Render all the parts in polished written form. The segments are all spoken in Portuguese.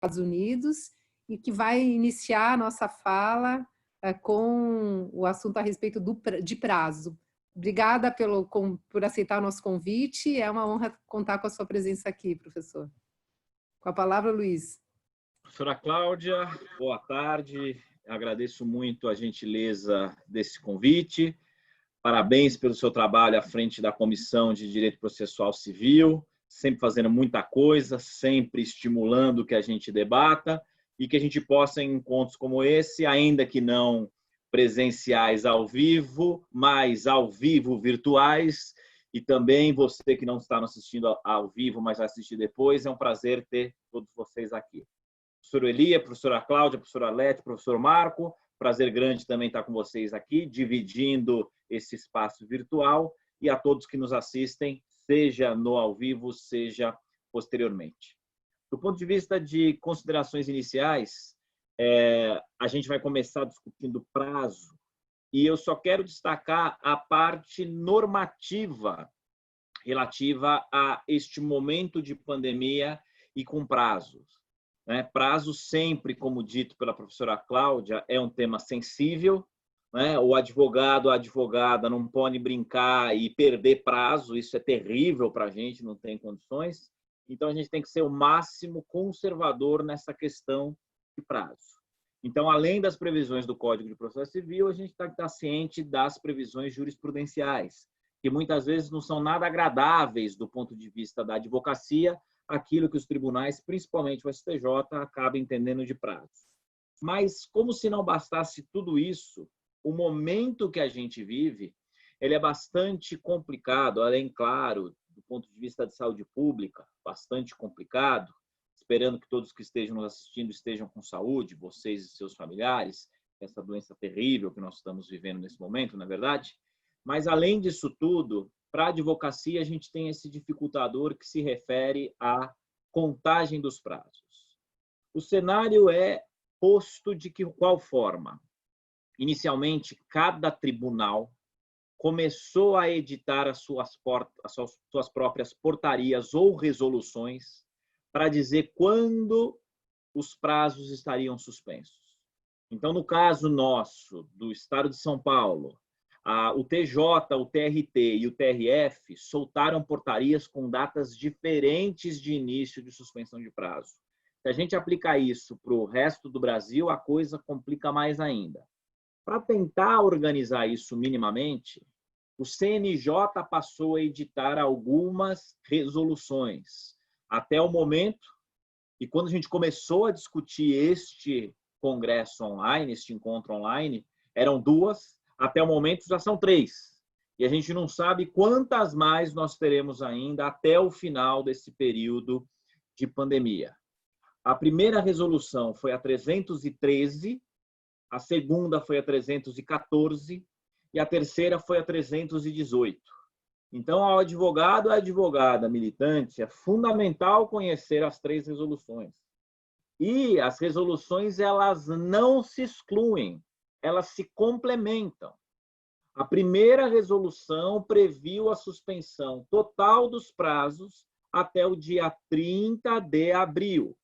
Estados Unidos e que vai iniciar a nossa fala com o assunto a respeito de prazo. Obrigada por aceitar o nosso convite. É uma honra contar com a sua presença aqui, professor. Com a palavra, Luiz. Professora Cláudia, boa tarde. Agradeço muito a gentileza desse convite. Parabéns pelo seu trabalho à frente da Comissão de Direito Processual Civil, sempre fazendo muita coisa, sempre estimulando que a gente debata e que a gente possa, em encontros como esse, ainda que não presenciais ao vivo, mas ao vivo virtuais, e também você que não está nos assistindo ao vivo, mas vai assistir depois, é um prazer ter todos vocês aqui. Professor Elia, professora Cláudia, professora Lete, professor Marco, prazer grande também estar com vocês aqui, dividindo esse espaço virtual, e a todos que nos assistem, seja no ao vivo, seja posteriormente. Do ponto de vista de considerações iniciais, a gente vai começar discutindo prazo, e eu só quero destacar a parte normativa relativa a este momento de pandemia e com prazos. Prazo sempre, como dito pela professora Cláudia, é um tema sensível. O advogado, a advogada não pode brincar e perder prazo, isso é terrível para a gente, não tem condições. Então, a gente tem que ser o máximo conservador nessa questão de prazo. Então, além das previsões do Código de Processo Civil, a gente tem que estar ciente das previsões jurisprudenciais, que muitas vezes não são nada agradáveis do ponto de vista da advocacia, aquilo que os tribunais, principalmente o STJ, acabam entendendo de prazo. Mas, como se não bastasse tudo isso, o momento que a gente vive, ele é bastante complicado, além, claro, do ponto de vista de saúde pública, bastante complicado, esperando que todos que estejam nos assistindo estejam com saúde, vocês e seus familiares, essa doença terrível que nós estamos vivendo nesse momento, não é verdade? Mas, além disso tudo, para a advocacia, a gente tem esse dificultador que se refere à contagem dos prazos. O cenário é posto de qual forma? Inicialmente, cada tribunal começou a editar as suas próprias portarias ou resoluções para dizer quando os prazos estariam suspensos. Então, no caso nosso, do Estado de São Paulo, o TJ, o TRT e o TRF soltaram portarias com datas diferentes de início de suspensão de prazo. Se a gente aplicar isso para o resto do Brasil, a coisa complica mais ainda. Para tentar organizar isso minimamente, o CNJ passou a editar algumas resoluções. Até o momento, e quando a gente começou a discutir este congresso online, este encontro online, eram 2, até o momento já são 3. E a gente não sabe quantas mais nós teremos ainda até o final desse período de pandemia. A primeira resolução foi a 313, a segunda foi a 314 e a terceira foi a 318. Então, ao advogado e à advogada militante, é fundamental conhecer as 3 resoluções. E as resoluções, elas não se excluem, elas se complementam. A primeira resolução previu a suspensão total dos prazos até o dia 30 de abril.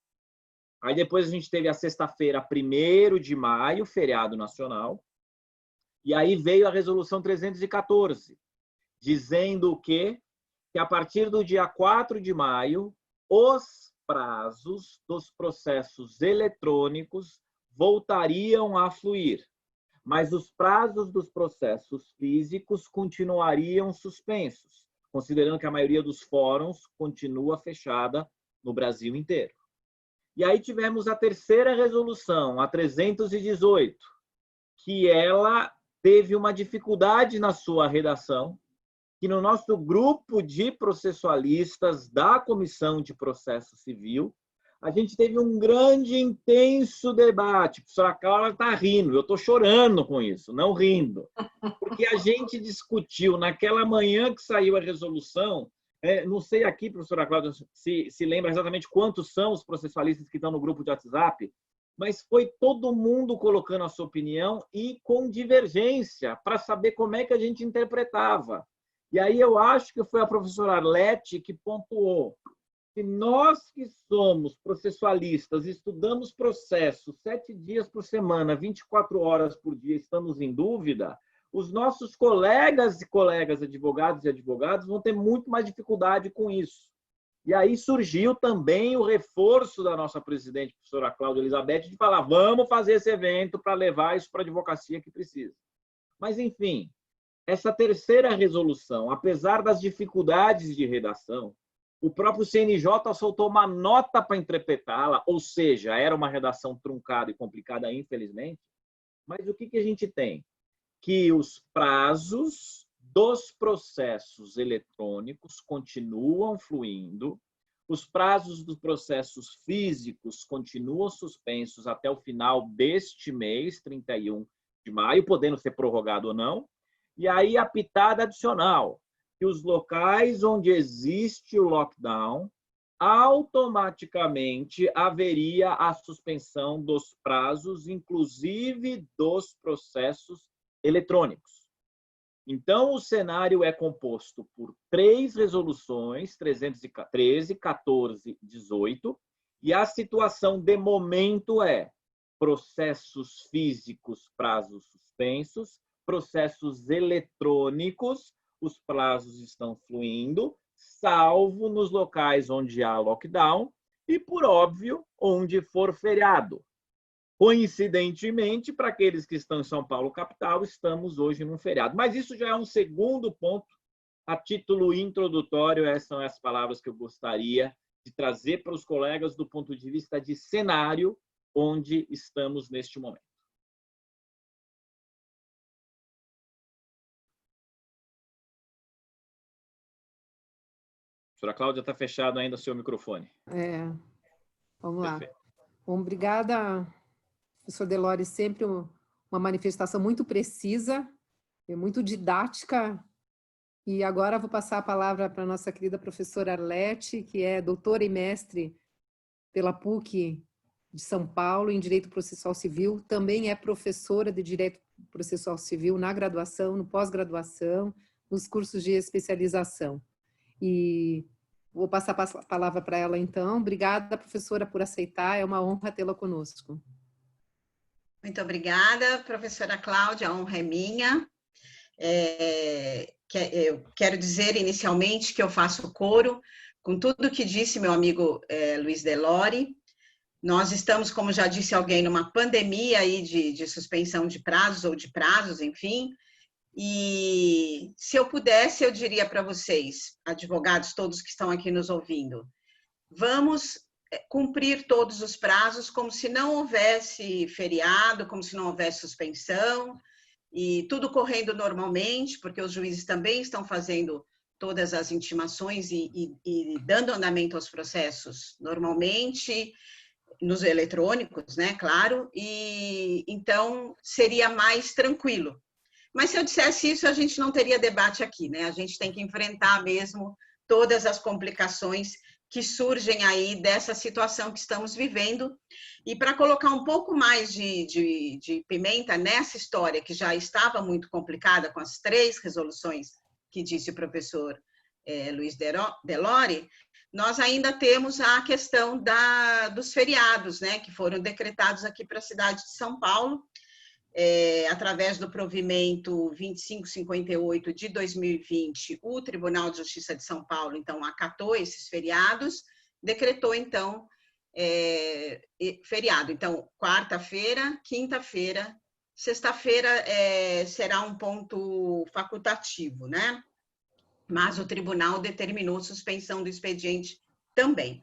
Aí depois a gente teve a sexta-feira, 1º de maio, feriado nacional, e aí veio a resolução 314, dizendo o quê? Que a partir do dia 4 de maio, os prazos dos processos eletrônicos voltariam a fluir, mas os prazos dos processos físicos continuariam suspensos, considerando que a maioria dos fóruns continua fechada no Brasil inteiro. E aí tivemos a terceira resolução, a 318, que ela teve uma dificuldade na sua redação, que no nosso grupo de processualistas da Comissão de Processo Civil, a gente teve um grande e intenso debate. A professora Cláudia está rindo, eu estou chorando com isso, não rindo. Porque a gente discutiu naquela manhã que saiu a resolução, não sei aqui, professora Cláudia, se lembra exatamente quantos são os processualistas que estão no grupo de WhatsApp, mas foi todo mundo colocando a sua opinião e com divergência para saber como é que a gente interpretava. E aí eu acho que foi a professora Arlete que pontuou. Se nós que somos processualistas, estudamos processos 7 dias por semana, 24 horas por dia, estamos em dúvida, os nossos colegas e colegas advogados e advogadas vão ter muito mais dificuldade com isso. E aí surgiu também o reforço da nossa presidente, professora Cláudia Elizabeth, de falar, vamos fazer esse evento para levar isso para a advocacia que precisa. Mas, enfim, essa terceira resolução, apesar das dificuldades de redação, o próprio CNJ soltou uma nota para interpretá-la, ou seja, era uma redação truncada e complicada, infelizmente. Mas o que a gente tem? Que os prazos dos processos eletrônicos continuam fluindo, os prazos dos processos físicos continuam suspensos até o final deste mês, 31 de maio, podendo ser prorrogado ou não. E aí a pitada adicional, que os locais onde existe o lockdown, automaticamente haveria a suspensão dos prazos, inclusive dos processos eletrônicos. Então, o cenário é composto por 3 resoluções, 313, 14, 18, e a situação de momento é processos físicos, prazos suspensos, processos eletrônicos, os prazos estão fluindo, salvo nos locais onde há lockdown e, por óbvio, onde for feriado. Coincidentemente, para aqueles que estão em São Paulo, capital, estamos hoje num feriado. Mas isso já é um segundo ponto. A título introdutório, essas são as palavras que eu gostaria de trazer para os colegas do ponto de vista de cenário onde estamos neste momento. Professora Cláudia, está fechado ainda o seu microfone. Vamos lá. Perfeito. Bom, obrigada, professor Delori, sempre uma manifestação muito precisa, muito didática. E agora vou passar a palavra para a nossa querida professora Arlete, que é doutora e mestre pela PUC de São Paulo em Direito Processual Civil, também é professora de Direito Processual Civil na graduação, no pós-graduação, nos cursos de especialização. E vou passar a palavra para ela, então. Obrigada, professora, por aceitar. É uma honra tê-la conosco. Muito obrigada, professora Cláudia. A honra é minha. Eu quero dizer, inicialmente, que eu faço coro com tudo que disse meu amigo Luiz Delori. Nós estamos, como já disse alguém, numa pandemia aí de suspensão de prazos ou de prazos, enfim. E se eu pudesse, eu diria para vocês, advogados todos que estão aqui nos ouvindo, vamos cumprir todos os prazos como se não houvesse feriado, como se não houvesse suspensão, e tudo correndo normalmente, porque os juízes também estão fazendo todas as intimações e dando andamento aos processos normalmente, nos eletrônicos, né, claro, e então seria mais tranquilo. Mas se eu dissesse isso, a gente não teria debate aqui, né? A gente tem que enfrentar mesmo todas as complicações que surgem aí dessa situação que estamos vivendo. E para colocar um pouco mais de pimenta nessa história, que já estava muito complicada com as 3 resoluções que disse o professor Luiz Delori, nós ainda temos a questão dos feriados, né? Que foram decretados aqui para a cidade de São Paulo, através do provimento 2558 de 2020, o Tribunal de Justiça de São Paulo, então, acatou esses feriados, decretou, então, feriado. Então, quarta-feira, quinta-feira, sexta-feira será um ponto facultativo, né? Mas o tribunal determinou suspensão do expediente também.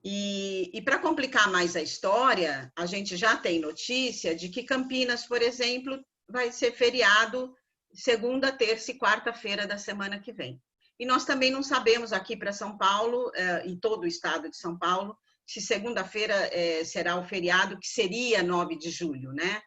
E para complicar mais a história, a gente já tem notícia de que Campinas, por exemplo, vai ser feriado segunda, terça e quarta-feira da semana que vem. E nós também não sabemos aqui para São Paulo, e todo o estado de São Paulo, se segunda-feira será o feriado, que seria 9 de julho, né?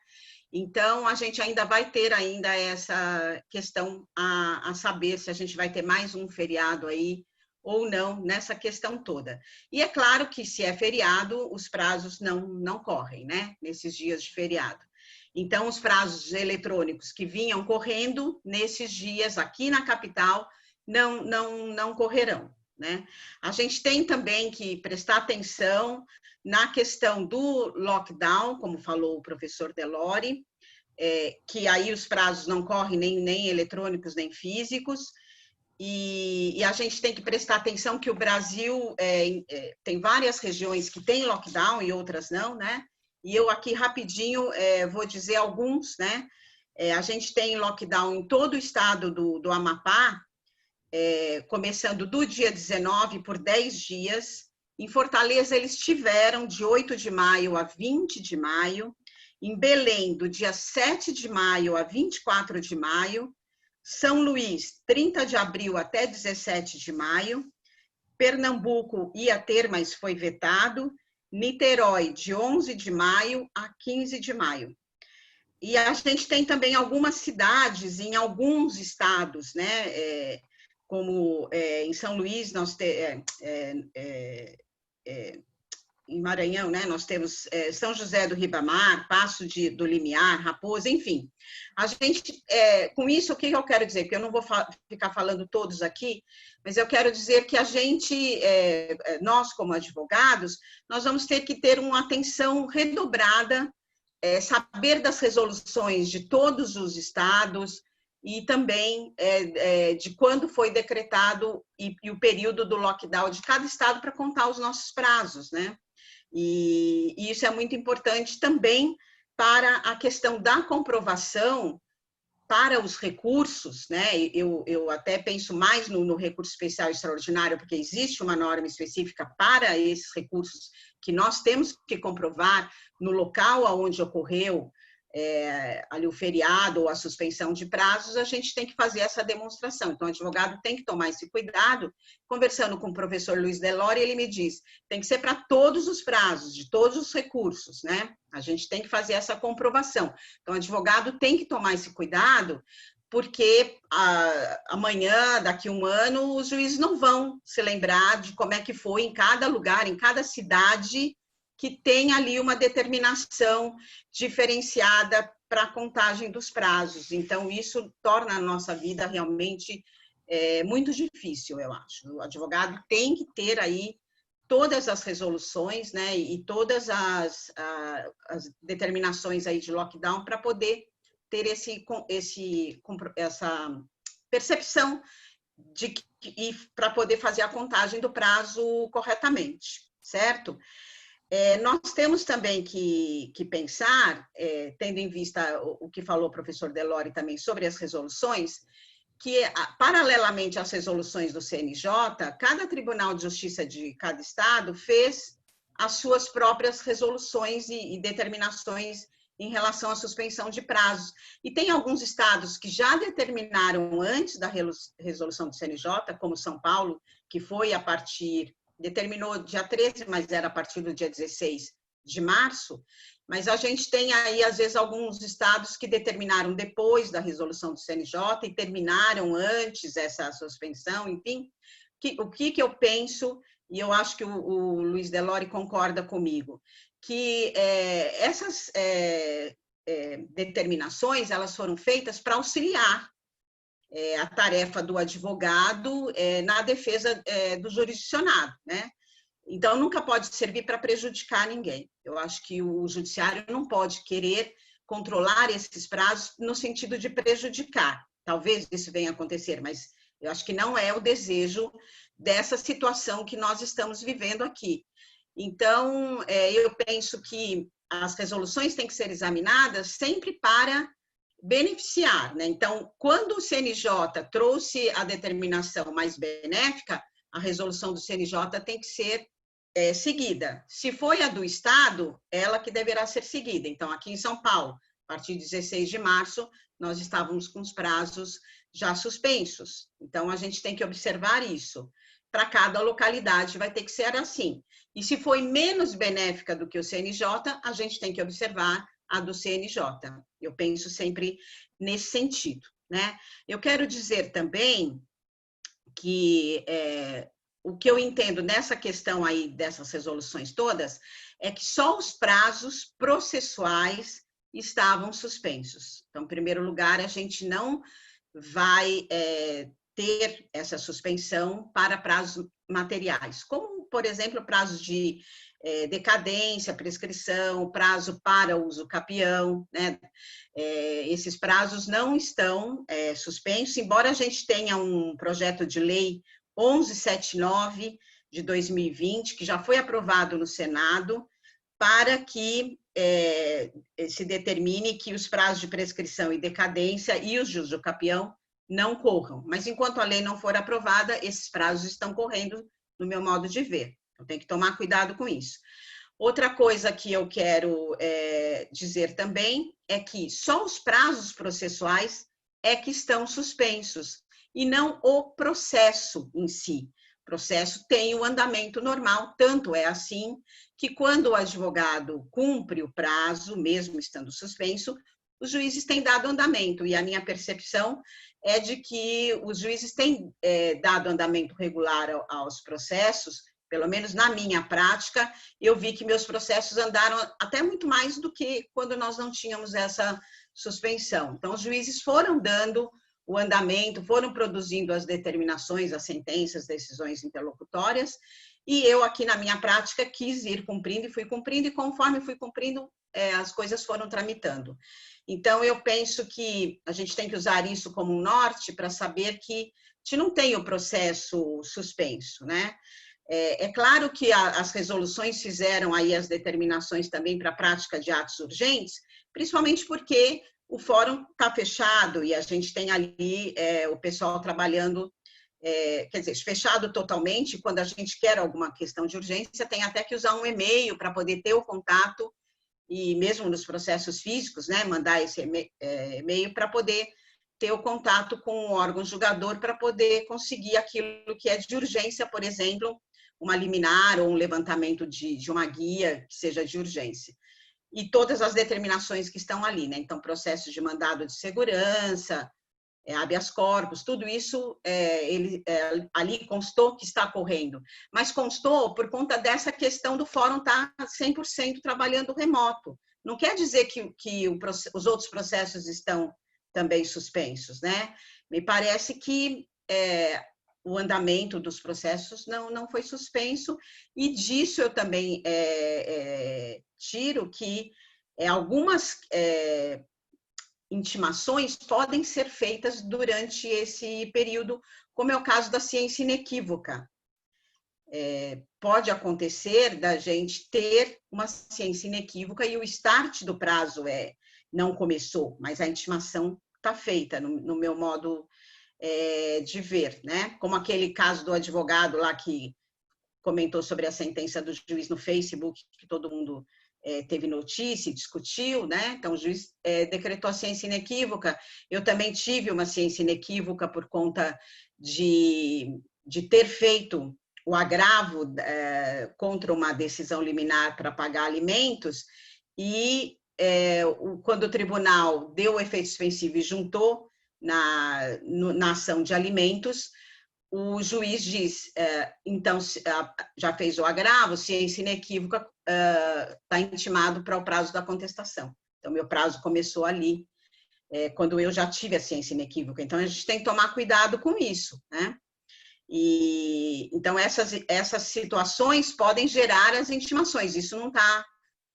Então, a gente ainda vai ter ainda essa questão a saber se a gente vai ter mais um feriado aí, ou não, nessa questão toda. E é claro que, se é feriado, os prazos não correm, né? Nesses dias de feriado. Então, os prazos eletrônicos que vinham correndo, nesses dias, aqui na capital, não correrão. né? A gente tem também que prestar atenção na questão do lockdown, como falou o professor Delori, que aí os prazos não correm nem eletrônicos nem físicos, e a gente tem que prestar atenção que o Brasil tem várias regiões que têm lockdown e outras não, né? E eu aqui rapidinho vou dizer alguns, né? A gente tem lockdown em todo o estado do Amapá, começando do dia 19 por 10 dias. Em Fortaleza, eles tiveram de 8 de maio a 20 de maio. Em Belém, do dia 7 de maio a 24 de maio. São Luís, 30 de abril até 17 de maio. Pernambuco ia ter, mas foi vetado. Niterói, de 11 de maio a 15 de maio. E a gente tem também algumas cidades em alguns estados, né? Como em São Luís, nós temos, em Maranhão, né? Nós temos São José do Ribamar, Passo do Limiar, Raposa, enfim. A gente, com isso, o que eu quero dizer? Porque eu não vou ficar falando todos aqui, mas eu quero dizer que a gente, nós como advogados, nós vamos ter que ter uma atenção redobrada, saber das resoluções de todos os estados, e também de quando foi decretado e o período do lockdown de cada estado para contar os nossos prazos, né? E isso é muito importante também para a questão da comprovação para os recursos, né? Eu até penso mais no recurso especial extraordinário, porque existe uma norma específica para esses recursos que nós temos que comprovar no local onde ocorreu ali o feriado ou a suspensão de prazos, a gente tem que fazer essa demonstração. Então, o advogado tem que tomar esse cuidado. Conversando com o professor Luiz Delori, ele me diz, tem que ser para todos os prazos, de todos os recursos, né? A gente tem que fazer essa comprovação. Então, o advogado tem que tomar esse cuidado, porque amanhã, daqui a um ano, os juízes não vão se lembrar de como é que foi em cada lugar, em cada cidade, que tem ali uma determinação diferenciada para a contagem dos prazos. Então, isso torna a nossa vida realmente muito difícil, eu acho. O advogado tem que ter aí todas as resoluções, né, e todas as determinações aí de lockdown para poder ter essa percepção e para poder fazer a contagem do prazo corretamente, certo? Nós temos também que pensar, tendo em vista o que falou o professor Delori também sobre as resoluções, que, paralelamente às resoluções do CNJ, cada Tribunal de Justiça de cada estado fez as suas próprias resoluções e determinações em relação à suspensão de prazos. E tem alguns estados que já determinaram antes da resolução do CNJ, como São Paulo, que foi determinou dia 13, mas era a partir do dia 16 de março, mas a gente tem aí, às vezes, alguns estados que determinaram depois da resolução do CNJ e terminaram antes essa suspensão, enfim. O que eu penso, e eu acho que o Luiz Delori concorda comigo, que essas determinações, elas foram feitas para auxiliar a tarefa do advogado na defesa do jurisdicionado, né? Então, nunca pode servir para prejudicar ninguém. Eu acho que o judiciário não pode querer controlar esses prazos no sentido de prejudicar. Talvez isso venha a acontecer, mas eu acho que não é o desejo dessa situação que nós estamos vivendo aqui. Então, eu penso que as resoluções têm que ser examinadas sempre para beneficiar, né? Então, quando o CNJ trouxe a determinação mais benéfica, a resolução do CNJ tem que ser seguida. Se foi a do Estado, ela que deverá ser seguida. Então, aqui em São Paulo, a partir de 16 de março, nós estávamos com os prazos já suspensos. Então, a gente tem que observar isso. Para cada localidade vai ter que ser assim. E se foi menos benéfica do que o CNJ, a gente tem que observar a do CNJ. Eu penso sempre nesse sentido, né? Eu quero dizer também que o que eu entendo nessa questão aí dessas resoluções todas é que só os prazos processuais estavam suspensos. Então, em primeiro lugar, a gente não vai ter essa suspensão para prazos materiais, como, por exemplo, prazos de decadência, prescrição, prazo para uso capião, né? Esses prazos não estão suspensos, embora a gente tenha um projeto de lei 1179 de 2020, que já foi aprovado no Senado, para que se determine que os prazos de prescrição e decadência e os de uso capião não corram. Mas, enquanto a lei não for aprovada, esses prazos estão correndo, no meu modo de ver. Então, tem que tomar cuidado com isso. Outra coisa que eu quero dizer também é que só os prazos processuais é que estão suspensos, e não o processo em si. O processo tem o andamento normal, tanto é assim que quando o advogado cumpre o prazo, mesmo estando suspenso, os juízes têm dado andamento, e a minha percepção é de que os juízes têm dado andamento regular aos processos. Pelo menos na minha prática, eu vi que meus processos andaram até muito mais do que quando nós não tínhamos essa suspensão. Então, os juízes foram dando o andamento, foram produzindo as determinações, as sentenças, decisões interlocutórias, e eu aqui na minha prática quis ir cumprindo, e conforme fui cumprindo, as coisas foram tramitando. Então, eu penso que a gente tem que usar isso como um norte para saber que a gente não tem o processo suspenso, né? É claro que as resoluções fizeram aí as determinações também para a prática de atos urgentes, principalmente porque o fórum está fechado e a gente tem ali o pessoal trabalhando, quer dizer, fechado totalmente. Quando a gente quer alguma questão de urgência, tem até que usar um e-mail para poder ter o contato, e mesmo nos processos físicos, né, mandar esse e-mail para poder ter o contato com o órgão julgador para poder conseguir aquilo que é de urgência, por exemplo, uma liminar ou um levantamento de uma guia que seja de urgência. E todas as determinações que estão ali, né? Então, processos de mandado de segurança, habeas corpus, tudo isso ali constou que está correndo. Mas constou por conta dessa questão do fórum estar 100% trabalhando remoto. Não quer dizer que os outros processos estão também suspensos, né? Me parece que o andamento dos processos não foi suspenso, e disso eu também tiro que algumas intimações podem ser feitas durante esse período, como é o caso da ciência inequívoca. Pode acontecer da gente ter uma ciência inequívoca e o start do prazo não começou, mas a intimação está feita, no meu modo de ver, né? Como aquele caso do advogado lá que comentou sobre a sentença do juiz no Facebook, que todo mundo teve notícia e discutiu, né? Então, o juiz decretou a ciência inequívoca. Eu também tive uma ciência inequívoca por conta de ter feito o agravo contra uma decisão liminar para pagar alimentos, e quando o tribunal deu o efeito suspensivo e juntou na ação de alimentos, o juiz diz, então, já fez o agravo, ciência inequívoca, está intimado para o prazo da contestação. Então, meu prazo começou ali, quando eu já tive a ciência inequívoca. Então, a gente tem que tomar cuidado com isso, né? Então, essas situações podem gerar as intimações, isso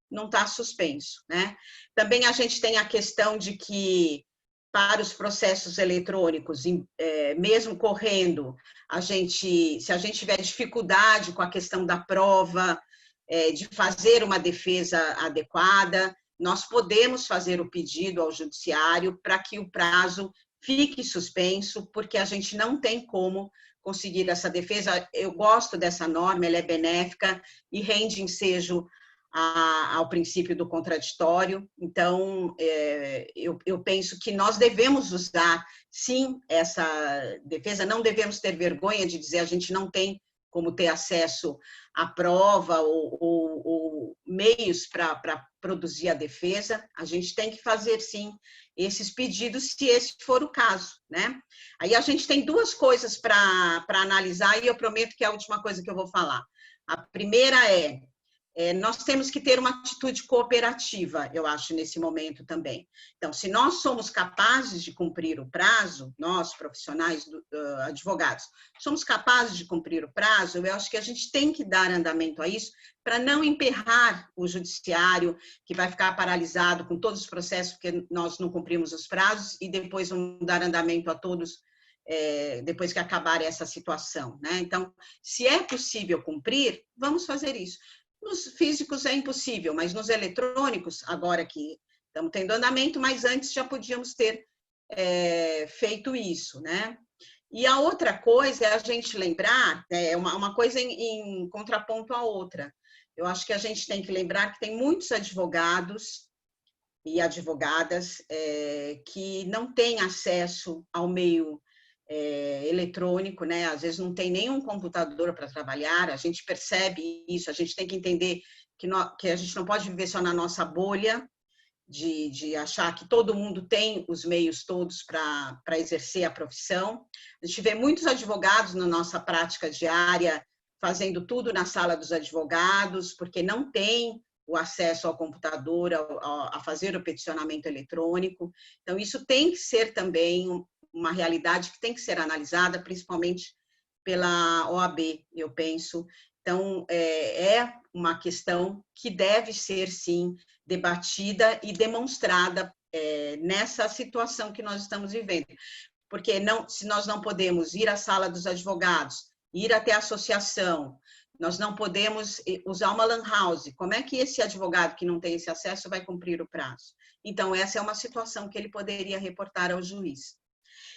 não está suspenso, né? Também a gente tem a questão de que, para os processos eletrônicos, mesmo correndo, se a gente tiver dificuldade com a questão da prova, de fazer uma defesa adequada, nós podemos fazer o pedido ao judiciário para que o prazo fique suspenso, porque a gente não tem como conseguir essa defesa. Eu gosto dessa norma, ela é benéfica e rende ensejo ao princípio do contraditório. Então, eu penso que nós devemos usar, sim, essa defesa, não devemos ter vergonha de dizer a gente não tem como ter acesso à prova ou meios para produzir a defesa. A gente tem que fazer, sim, esses pedidos, se esse for o caso, né? Aí a gente tem duas coisas para analisar, e eu prometo que é a última coisa que eu vou falar. A primeira nós temos que ter uma atitude cooperativa, eu acho, nesse momento também. Então, se nós somos capazes de cumprir o prazo, nós, profissionais, advogados, somos capazes de cumprir o prazo, eu acho que a gente tem que dar andamento a isso para não emperrar o judiciário, que vai ficar paralisado com todos os processos, porque nós não cumprimos os prazos, e depois vão dar andamento a todos depois que acabar essa situação, né? Então, se é possível cumprir, vamos fazer isso. Nos físicos é impossível, mas nos eletrônicos, agora que estamos tendo andamento, mas antes já podíamos ter feito isso, né? E a outra coisa é a gente lembrar, uma coisa em contraponto à outra. Eu acho que a gente tem que lembrar que tem muitos advogados e advogadas que não têm acesso ao meio eletrônico, né? Às vezes não tem nenhum computador para trabalhar, a gente percebe isso, a gente tem que entender que a gente não pode viver só na nossa bolha, de achar que todo mundo tem os meios todos para exercer a profissão. A gente vê muitos advogados na nossa prática diária fazendo tudo na sala dos advogados, porque não tem o acesso ao computador, a fazer o peticionamento eletrônico. Então, isso tem que ser também uma realidade que tem que ser analisada, principalmente pela OAB, eu penso. Então, é uma questão que deve ser, sim, debatida e demonstrada nessa situação que nós estamos vivendo. Porque se nós não podemos ir à sala dos advogados, ir até a associação, nós não podemos usar uma lan house, como é que esse advogado que não tem esse acesso vai cumprir o prazo? Então, essa é uma situação que ele poderia reportar ao juiz.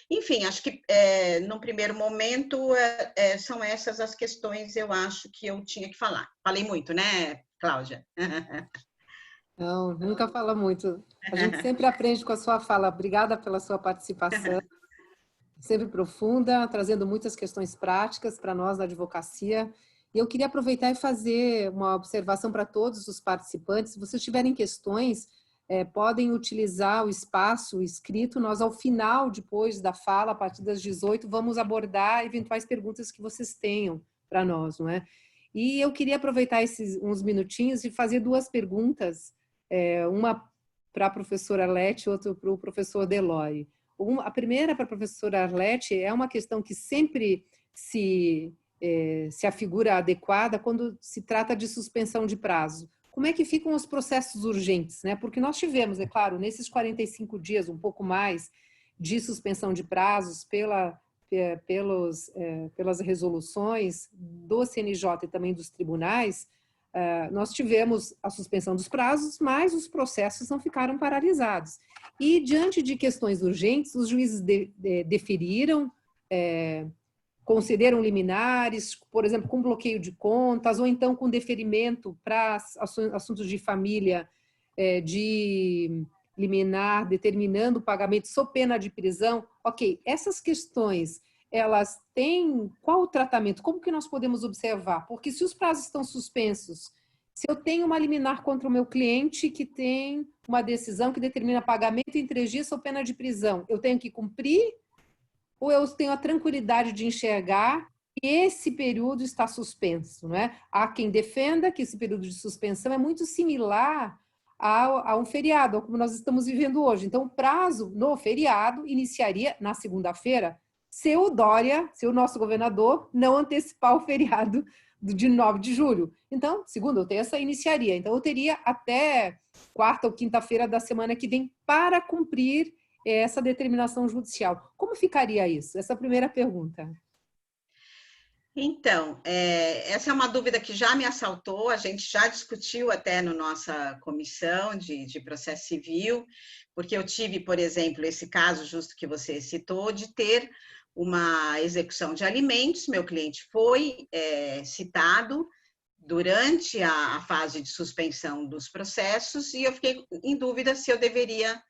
Enfim, acho que, num primeiro momento, são essas as questões, eu acho, que eu tinha que falar. Falei muito, né, Cláudia? Não, nunca fala muito. A gente sempre aprende com a sua fala. Obrigada pela sua participação, sempre profunda, trazendo muitas questões práticas para nós da advocacia. E eu queria aproveitar e fazer uma observação para todos os participantes. Se vocês tiverem questões, podem utilizar o espaço escrito. Nós, ao final, depois da fala, a partir das 18, vamos abordar eventuais perguntas que vocês tenham para nós, não é? E eu queria aproveitar uns minutinhos e fazer duas perguntas, uma para a professora Arlete e outra para o professor Delori. A primeira para a professora Arlete é uma questão que sempre se afigura adequada quando se trata de suspensão de prazo. Como é que ficam os processos urgentes, né? Porque nós tivemos, é claro, nesses 45 dias, um pouco mais, de suspensão de prazos pelas resoluções do CNJ e também dos tribunais, nós tivemos a suspensão dos prazos, mas os processos não ficaram paralisados. E, diante de questões urgentes, os juízes deferiram, concederam liminares, por exemplo, com bloqueio de contas, ou então com deferimento para assuntos de família, de liminar, determinando o pagamento sob pena de prisão. Ok, essas questões, elas têm qual o tratamento? Como que nós podemos observar? Porque se os prazos estão suspensos, se eu tenho uma liminar contra o meu cliente que tem uma decisão que determina pagamento em 3 dias sob pena de prisão, eu tenho que cumprir? Ou eu tenho a tranquilidade de enxergar que esse período está suspenso, não é? Há quem defenda que esse período de suspensão é muito similar a um feriado, como nós estamos vivendo hoje. Então, o prazo no feriado iniciaria na segunda-feira, se o nosso governador, não antecipar o feriado de 9 de julho. Então, segunda ou terça, iniciaria. Então, eu teria até quarta ou quinta-feira da semana que vem para cumprir essa determinação judicial. Como ficaria isso? Essa é a primeira pergunta. Então, essa é uma dúvida que já me assaltou, a gente já discutiu até na nossa comissão de processo civil, porque eu tive, por exemplo, esse caso justo que você citou, de ter uma execução de alimentos, meu cliente foi citado durante a fase de suspensão dos processos e eu fiquei em dúvida se eu deveria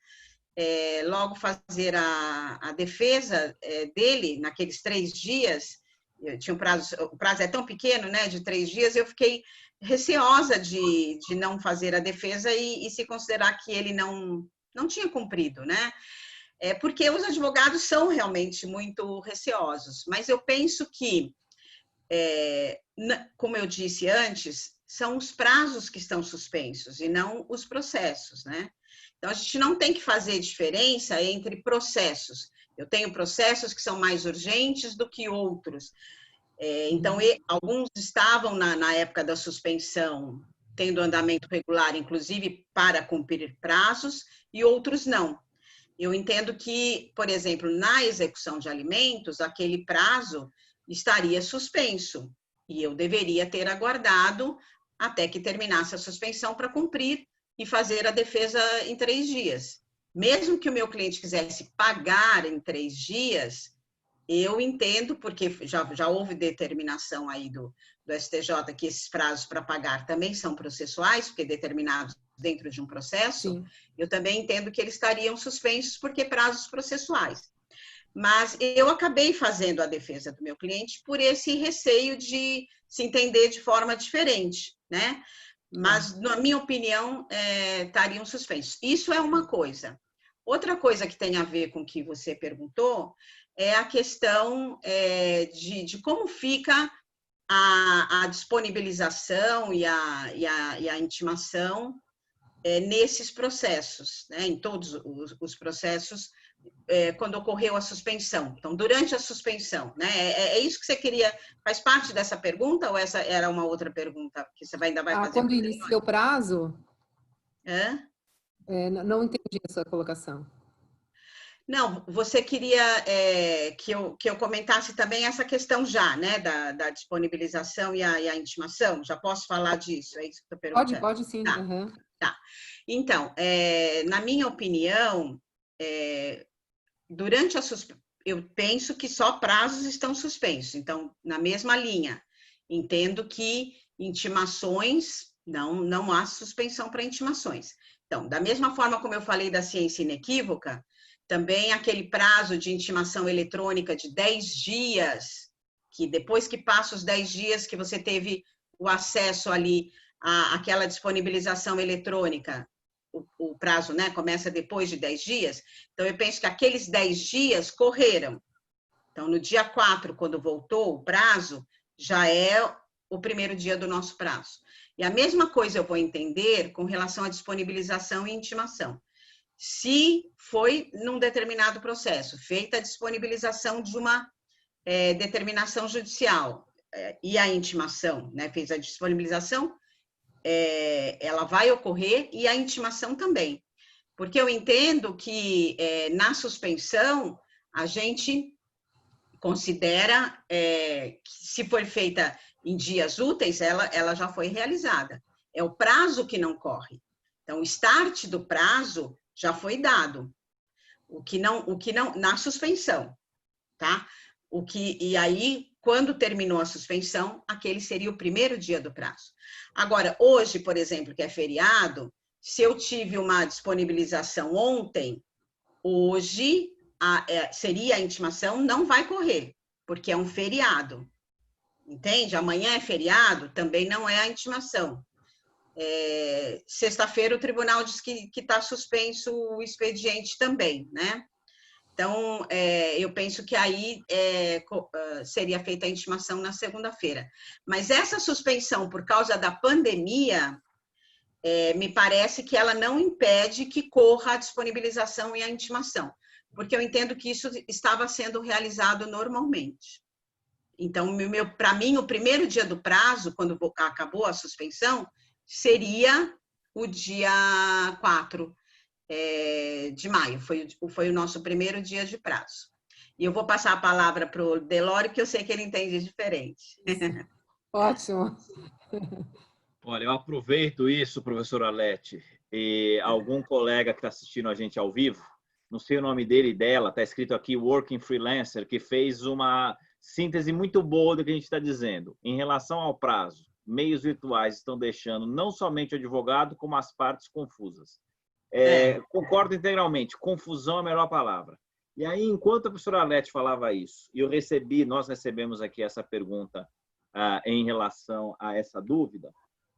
logo fazer a defesa dele naqueles 3 dias. Eu tinha o prazo é tão pequeno, né, de 3 dias, eu fiquei receosa de não fazer a defesa e se considerar que ele não tinha cumprido, né? Porque os advogados são realmente muito receosos, mas eu penso que, como eu disse antes, são os prazos que estão suspensos e não os processos, né? Então, a gente não tem que fazer diferença entre processos. Eu tenho processos que são mais urgentes do que outros. Então, alguns estavam na época da suspensão, tendo andamento regular, inclusive para cumprir prazos, e outros não. Eu entendo que, por exemplo, na execução de alimentos, aquele prazo estaria suspenso, e eu deveria ter aguardado até que terminasse a suspensão para cumprir e fazer a defesa em 3 dias. Mesmo que o meu cliente quisesse pagar em 3 dias, eu entendo, porque já houve determinação aí do STJ que esses prazos para pagar também são processuais, porque determinados dentro de um processo. Sim. Eu também entendo que eles estariam suspensos porque prazos processuais. Mas eu acabei fazendo a defesa do meu cliente por esse receio de se entender de forma diferente, né? Mas, na minha opinião, estariam suspensos. Isso é uma coisa. Outra coisa que tem a ver com o que você perguntou é a questão de como fica a disponibilização e a intimação nesses processos, né? Em todos os processos, quando ocorreu a suspensão. Então, durante a suspensão, né? É isso que você queria... Faz parte dessa pergunta ou essa era uma outra pergunta que você ainda vai fazer? Quando inicia o prazo? Hã? Não entendi essa colocação. Não, você queria que eu comentasse também essa questão já, né, da disponibilização e a intimação? Já posso falar disso? É isso que eu estou perguntando. Pode sim. Tá, tá. Então, na minha opinião, durante a suspensão, eu penso que só prazos estão suspensos. Então, na mesma linha, entendo que intimações, não há suspensão para intimações. Então, da mesma forma como eu falei da ciência inequívoca, também aquele prazo de intimação eletrônica de 10 dias, que depois que passa os 10 dias que você teve o acesso ali àquela disponibilização eletrônica, o prazo, né, começa depois de 10 dias, então eu penso que aqueles 10 dias correram. Então, no dia 4, quando voltou o prazo, já é o primeiro dia do nosso prazo. E a mesma coisa eu vou entender com relação à disponibilização e intimação. Se foi num determinado processo, feita a disponibilização de uma determinação judicial e a intimação, né, fez a disponibilização, ela vai ocorrer e a intimação também. Porque eu entendo que na suspensão, a gente considera que se for feita em dias úteis, ela já foi realizada. É o prazo que não corre. Então, o start do prazo já foi dado, o que não na suspensão, tá? E aí, quando terminou a suspensão, aquele seria o primeiro dia do prazo. Agora, hoje, por exemplo, que é feriado, se eu tive uma disponibilização ontem, hoje seria a intimação, não vai correr, porque é um feriado, entende? Amanhã é feriado, também não é a intimação. Sexta-feira o tribunal diz que está suspenso o expediente também, né? Então, eu penso que aí seria feita a intimação na segunda-feira. Mas essa suspensão por causa da pandemia, me parece que ela não impede que corra a disponibilização e a intimação, porque eu entendo que isso estava sendo realizado normalmente. Então, para mim, o primeiro dia do prazo, quando acabou a suspensão, seria o dia 4 de maio, foi o nosso primeiro dia de prazo. E eu vou passar a palavra para o Delório, que eu sei que ele entende diferente. Ótimo. Olha, eu aproveito isso, professora Alete, e algum colega que está assistindo a gente ao vivo, não sei o nome dele e dela, está escrito aqui Working Freelancer, que fez uma síntese muito boa do que a gente está dizendo. Em relação ao prazo, meios virtuais estão deixando não somente o advogado, como as partes confusas. Concordo integralmente, confusão é a melhor palavra. E aí, enquanto a professora Alete falava isso, e nós recebemos aqui essa pergunta em relação a essa dúvida,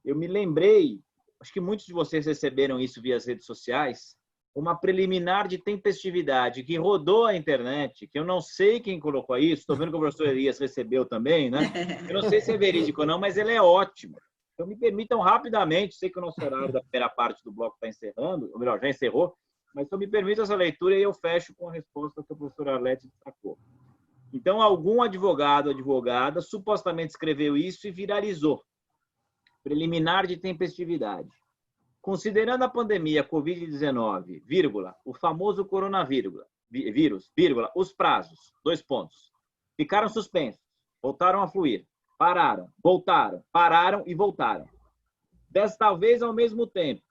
eu me lembrei, acho que muitos de vocês receberam isso via as redes sociais, uma preliminar de tempestividade que rodou a internet, que eu não sei quem colocou isso, estou vendo que o professor Elias recebeu também, né? Eu não sei se é verídico ou não, mas ele é ótimo. Então, me permitam rapidamente, sei que o nosso horário da primeira parte do bloco está encerrando, ou melhor, já encerrou, mas só me permita essa leitura e eu fecho com a resposta que o professor Arlete destacou. Então, algum advogado, advogada, supostamente escreveu isso e viralizou. Preliminar de tempestividade. Considerando a pandemia Covid-19, vírgula, o famoso coronavírus, vírgula, os prazos, 2 pontos, ficaram suspensos, voltaram a fluir, pararam, voltaram, pararam e voltaram. Desta vez ao mesmo tempo,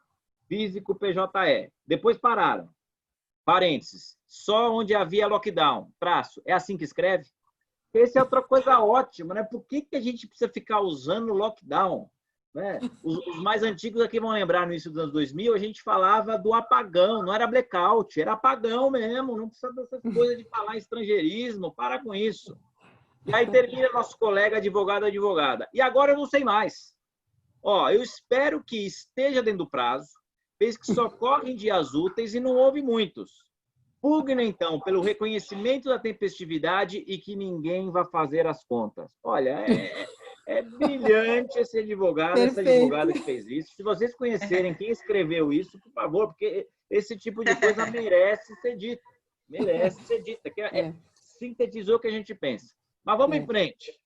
físico PJE, depois pararam, parênteses, só onde havia lockdown, traço, é assim que escreve? Essa é outra coisa ótima, né? Por que a gente precisa ficar usando lockdown? Né? Os mais antigos aqui vão lembrar, no início dos anos 2000, a gente falava do apagão, não era blackout, era apagão mesmo, não precisa dessas coisas de falar estrangeirismo, para com isso. E aí termina nosso colega advogada. E agora eu não sei mais. Ó, eu espero que esteja dentro do prazo, fez que só corre em dias úteis e não houve muitos. Pugna, então, pelo reconhecimento da tempestividade e que ninguém vai fazer as contas. Olha, é brilhante esse advogado, essa advogada que fez isso. Se vocês conhecerem quem escreveu isso, por favor, porque esse tipo de coisa merece ser dita. Merece ser dita. Sintetizou o que a gente pensa. Mas vamos em frente.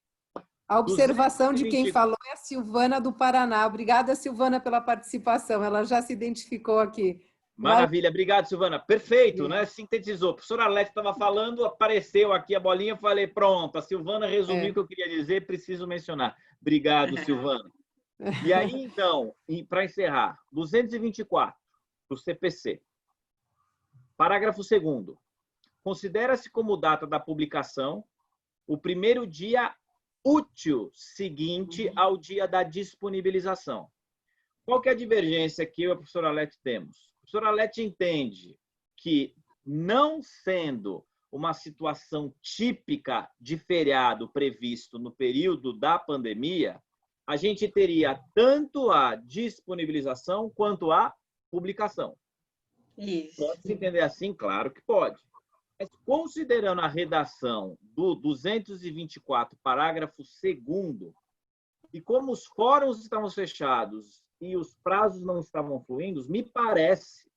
A observação de quem falou é a Silvana do Paraná. Obrigada, Silvana, pela participação. Ela já se identificou aqui. Maravilha, obrigado, Silvana. Perfeito, né? Sintetizou. O professor Arlete estava falando, apareceu aqui a bolinha, falei, pronto, a Silvana resumiu o que eu queria dizer, preciso mencionar. Obrigado, Silvana. E aí, então, para encerrar, 224, do CPC. Parágrafo 2º. Considera-se como data da publicação o primeiro dia útil seguinte ao dia da disponibilização. Qual que é a divergência que eu e a professora Arlete temos? A professora Arlete entende que, não sendo uma situação típica de feriado previsto no período da pandemia, a gente teria tanto a disponibilização quanto a publicação. Isso. Pode-se entender assim? Claro que pode. Mas, considerando a redação do 224, parágrafo 2º, e como os fóruns estavam fechados e os prazos não estavam fluindo, me parece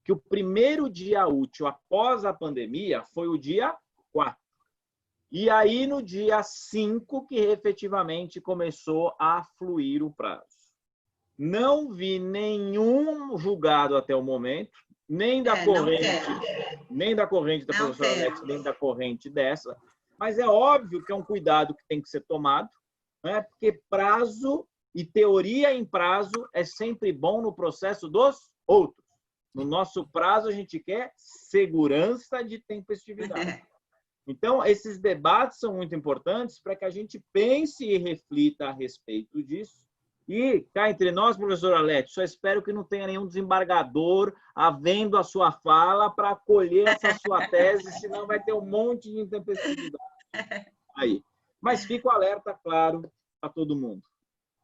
que o primeiro dia útil após a pandemia foi o dia 4. E aí, no dia 5, que efetivamente começou a fluir o prazo. Não vi nenhum julgado até o momento, nem da corrente da professora Alex, nem da corrente dessa, mas é óbvio que é um cuidado que tem que ser tomado, né? Porque prazo e teoria em prazo é sempre bom no processo dos outros. No nosso prazo, a gente quer segurança de tempestividade. Então, esses debates são muito importantes para que a gente pense e reflita a respeito disso. E, cá entre nós, professor Arlete, só espero que não tenha nenhum desembargador havendo a sua fala para acolher essa sua tese, senão vai ter um monte de intempestividade aí. Mas fico alerta, claro, a todo mundo.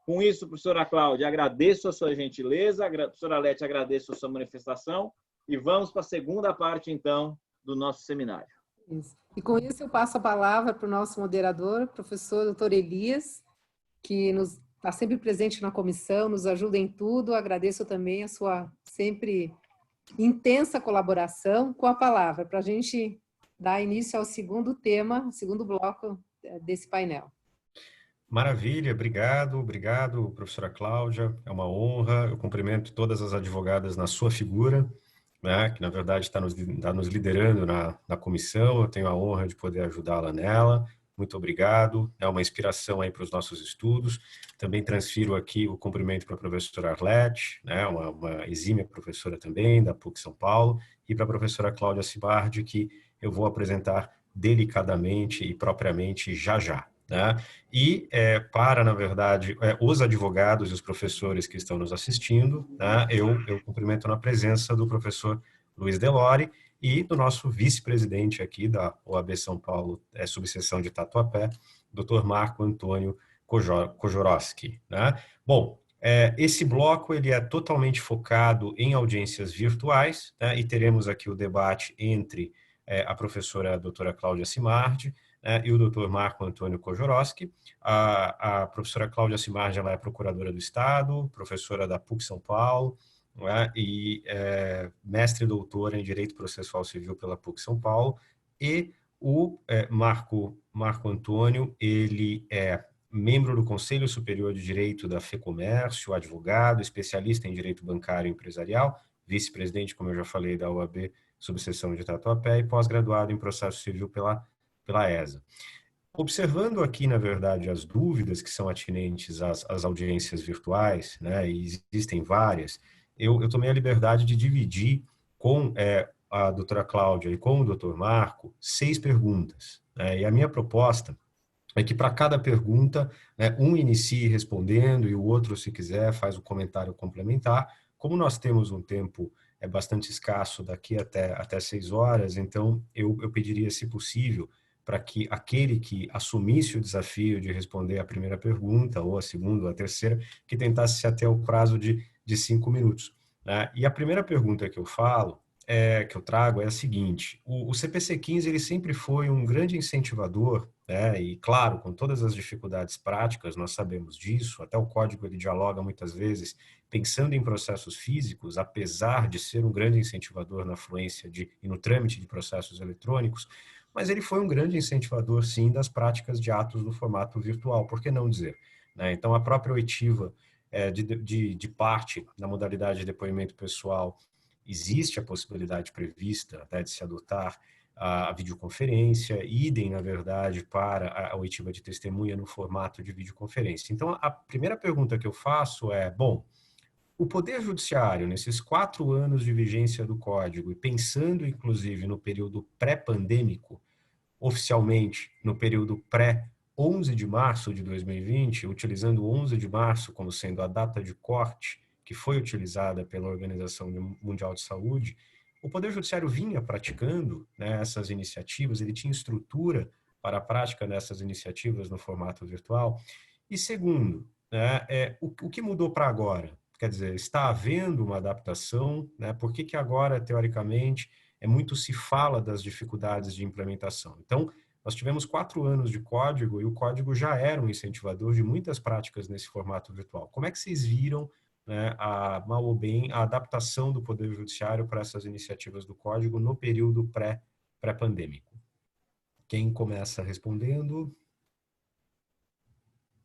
Com isso, professora Cláudia, agradeço a sua gentileza, professora Arlete, agradeço a sua manifestação e vamos para a segunda parte, então, do nosso seminário. Isso. E com isso eu passo a palavra para o nosso moderador, professor doutor Elias, que está sempre presente na comissão, nos ajuda em tudo. Agradeço também a sua sempre intensa colaboração com a palavra, para a gente dar início ao segundo tema, segundo bloco desse painel. Maravilha, obrigado, professora Cláudia, é uma honra, eu cumprimento todas as advogadas na sua figura, né, que na verdade está nos liderando na comissão, eu tenho a honra de poder ajudá-la nela, muito obrigado, é uma inspiração aí para os nossos estudos, também transfiro aqui o cumprimento para a professora Arlete, né, uma exímia professora também, da PUC São Paulo, e para a professora Cláudia Cibardi, que eu vou apresentar delicadamente e propriamente já. Né? E para, na verdade, os advogados e os professores que estão nos assistindo, né, eu cumprimento na presença do professor Luiz Delori e do nosso vice-presidente aqui da OAB São Paulo, subseção de Tatuapé, Dr. Marco Antônio Kojorowski. Né? Bom, esse bloco ele é totalmente focado em audiências virtuais, né, e teremos aqui o debate entre a professora doutora Cláudia Cimardi, e o doutor Marco Antônio Kojorowski. A professora Cláudia Simardi, ela é procuradora do Estado, professora da PUC São Paulo, e mestre e doutora em Direito Processual Civil pela PUC São Paulo. E o Marco Antônio, ele é membro do Conselho Superior de Direito da FEComércio, advogado, especialista em Direito Bancário e Empresarial, vice-presidente, como eu já falei, da OAB, subseção de Tatuapé, e pós-graduado em Processo Civil pela ESA. Observando aqui, na verdade, as dúvidas que são atinentes às audiências virtuais, né, e existem várias, eu tomei a liberdade de dividir com a doutora Cláudia e com o doutor Marco 6 perguntas. Né, e a minha proposta é que para cada pergunta, né, um inicie respondendo e o outro, se quiser, faz o comentário complementar. Como nós temos um tempo bastante escasso daqui até 6 horas, então eu pediria, se possível, para que aquele que assumisse o desafio de responder a primeira pergunta, ou a segunda, ou a terceira, que tentasse se até o prazo de 5 minutos. Né? E a primeira pergunta que eu trago é a seguinte: o CPC 15 ele sempre foi um grande incentivador, né? E claro, com todas as dificuldades práticas, nós sabemos disso, até o código ele dialoga muitas vezes pensando em processos físicos, apesar de ser um grande incentivador na fluência e no trâmite de processos eletrônicos, mas ele foi um grande incentivador, sim, das práticas de atos no formato virtual, por que não dizer? Né? Então, a própria oitiva de parte na modalidade de depoimento pessoal, existe a possibilidade prevista de se adotar a videoconferência, idem, na verdade, para a oitiva de testemunha no formato de videoconferência. Então, a primeira pergunta que eu faço é, bom, o Poder Judiciário, nesses 4 anos de vigência do Código, e pensando, inclusive, no período pré-pandêmico, oficialmente no período pré-11 de março de 2020, utilizando 11 de março como sendo a data de corte que foi utilizada pela Organização Mundial de Saúde, o Poder Judiciário vinha praticando, né, essas iniciativas, ele tinha estrutura para a prática dessas iniciativas no formato virtual. E segundo, né, o que mudou para agora? Quer dizer, está havendo uma adaptação, né? Por que agora, teoricamente, muito se fala das dificuldades de implementação? Então, nós tivemos 4 anos de código e o código já era um incentivador de muitas práticas nesse formato virtual. Como é que vocês viram, né, mal ou bem, a adaptação do Poder Judiciário para essas iniciativas do código no período pré-pandêmico? Quem começa respondendo?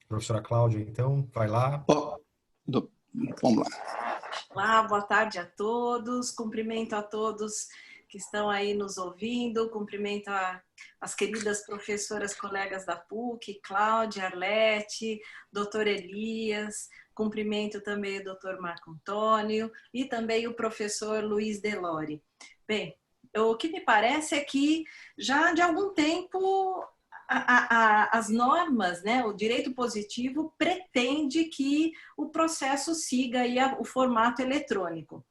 Professora Cláudia, então, vai lá. Vamos lá. Olá, boa tarde a todos. Cumprimento a todos que estão aí nos ouvindo. Cumprimento as queridas professoras, colegas da PUC, Cláudia, Arlete, doutor Elias. Cumprimento também o doutor Marco Antônio e também o professor Luiz Delori. Bem, o que me parece é que já de algum tempo as normas, né, o direito positivo pretende que o processo siga aí o formato eletrônico.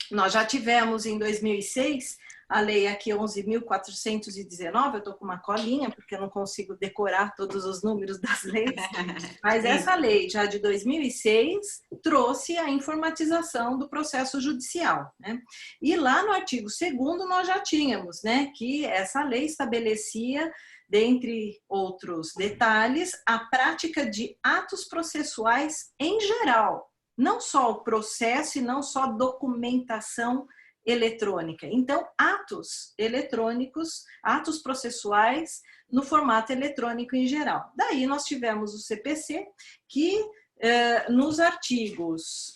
Nós já tivemos em 2006 a lei aqui 11.419, eu estou com uma colinha porque eu não consigo decorar todos os números das leis, mas essa lei já de 2006 trouxe a informatização do processo judicial, né? E lá no artigo 2º nós já tínhamos, né, que essa lei estabelecia, dentre outros detalhes, a prática de atos processuais em geral, não só o processo e não só documentação eletrônica. Então, atos eletrônicos, atos processuais no formato eletrônico em geral. Daí nós tivemos o CPC, que nos artigos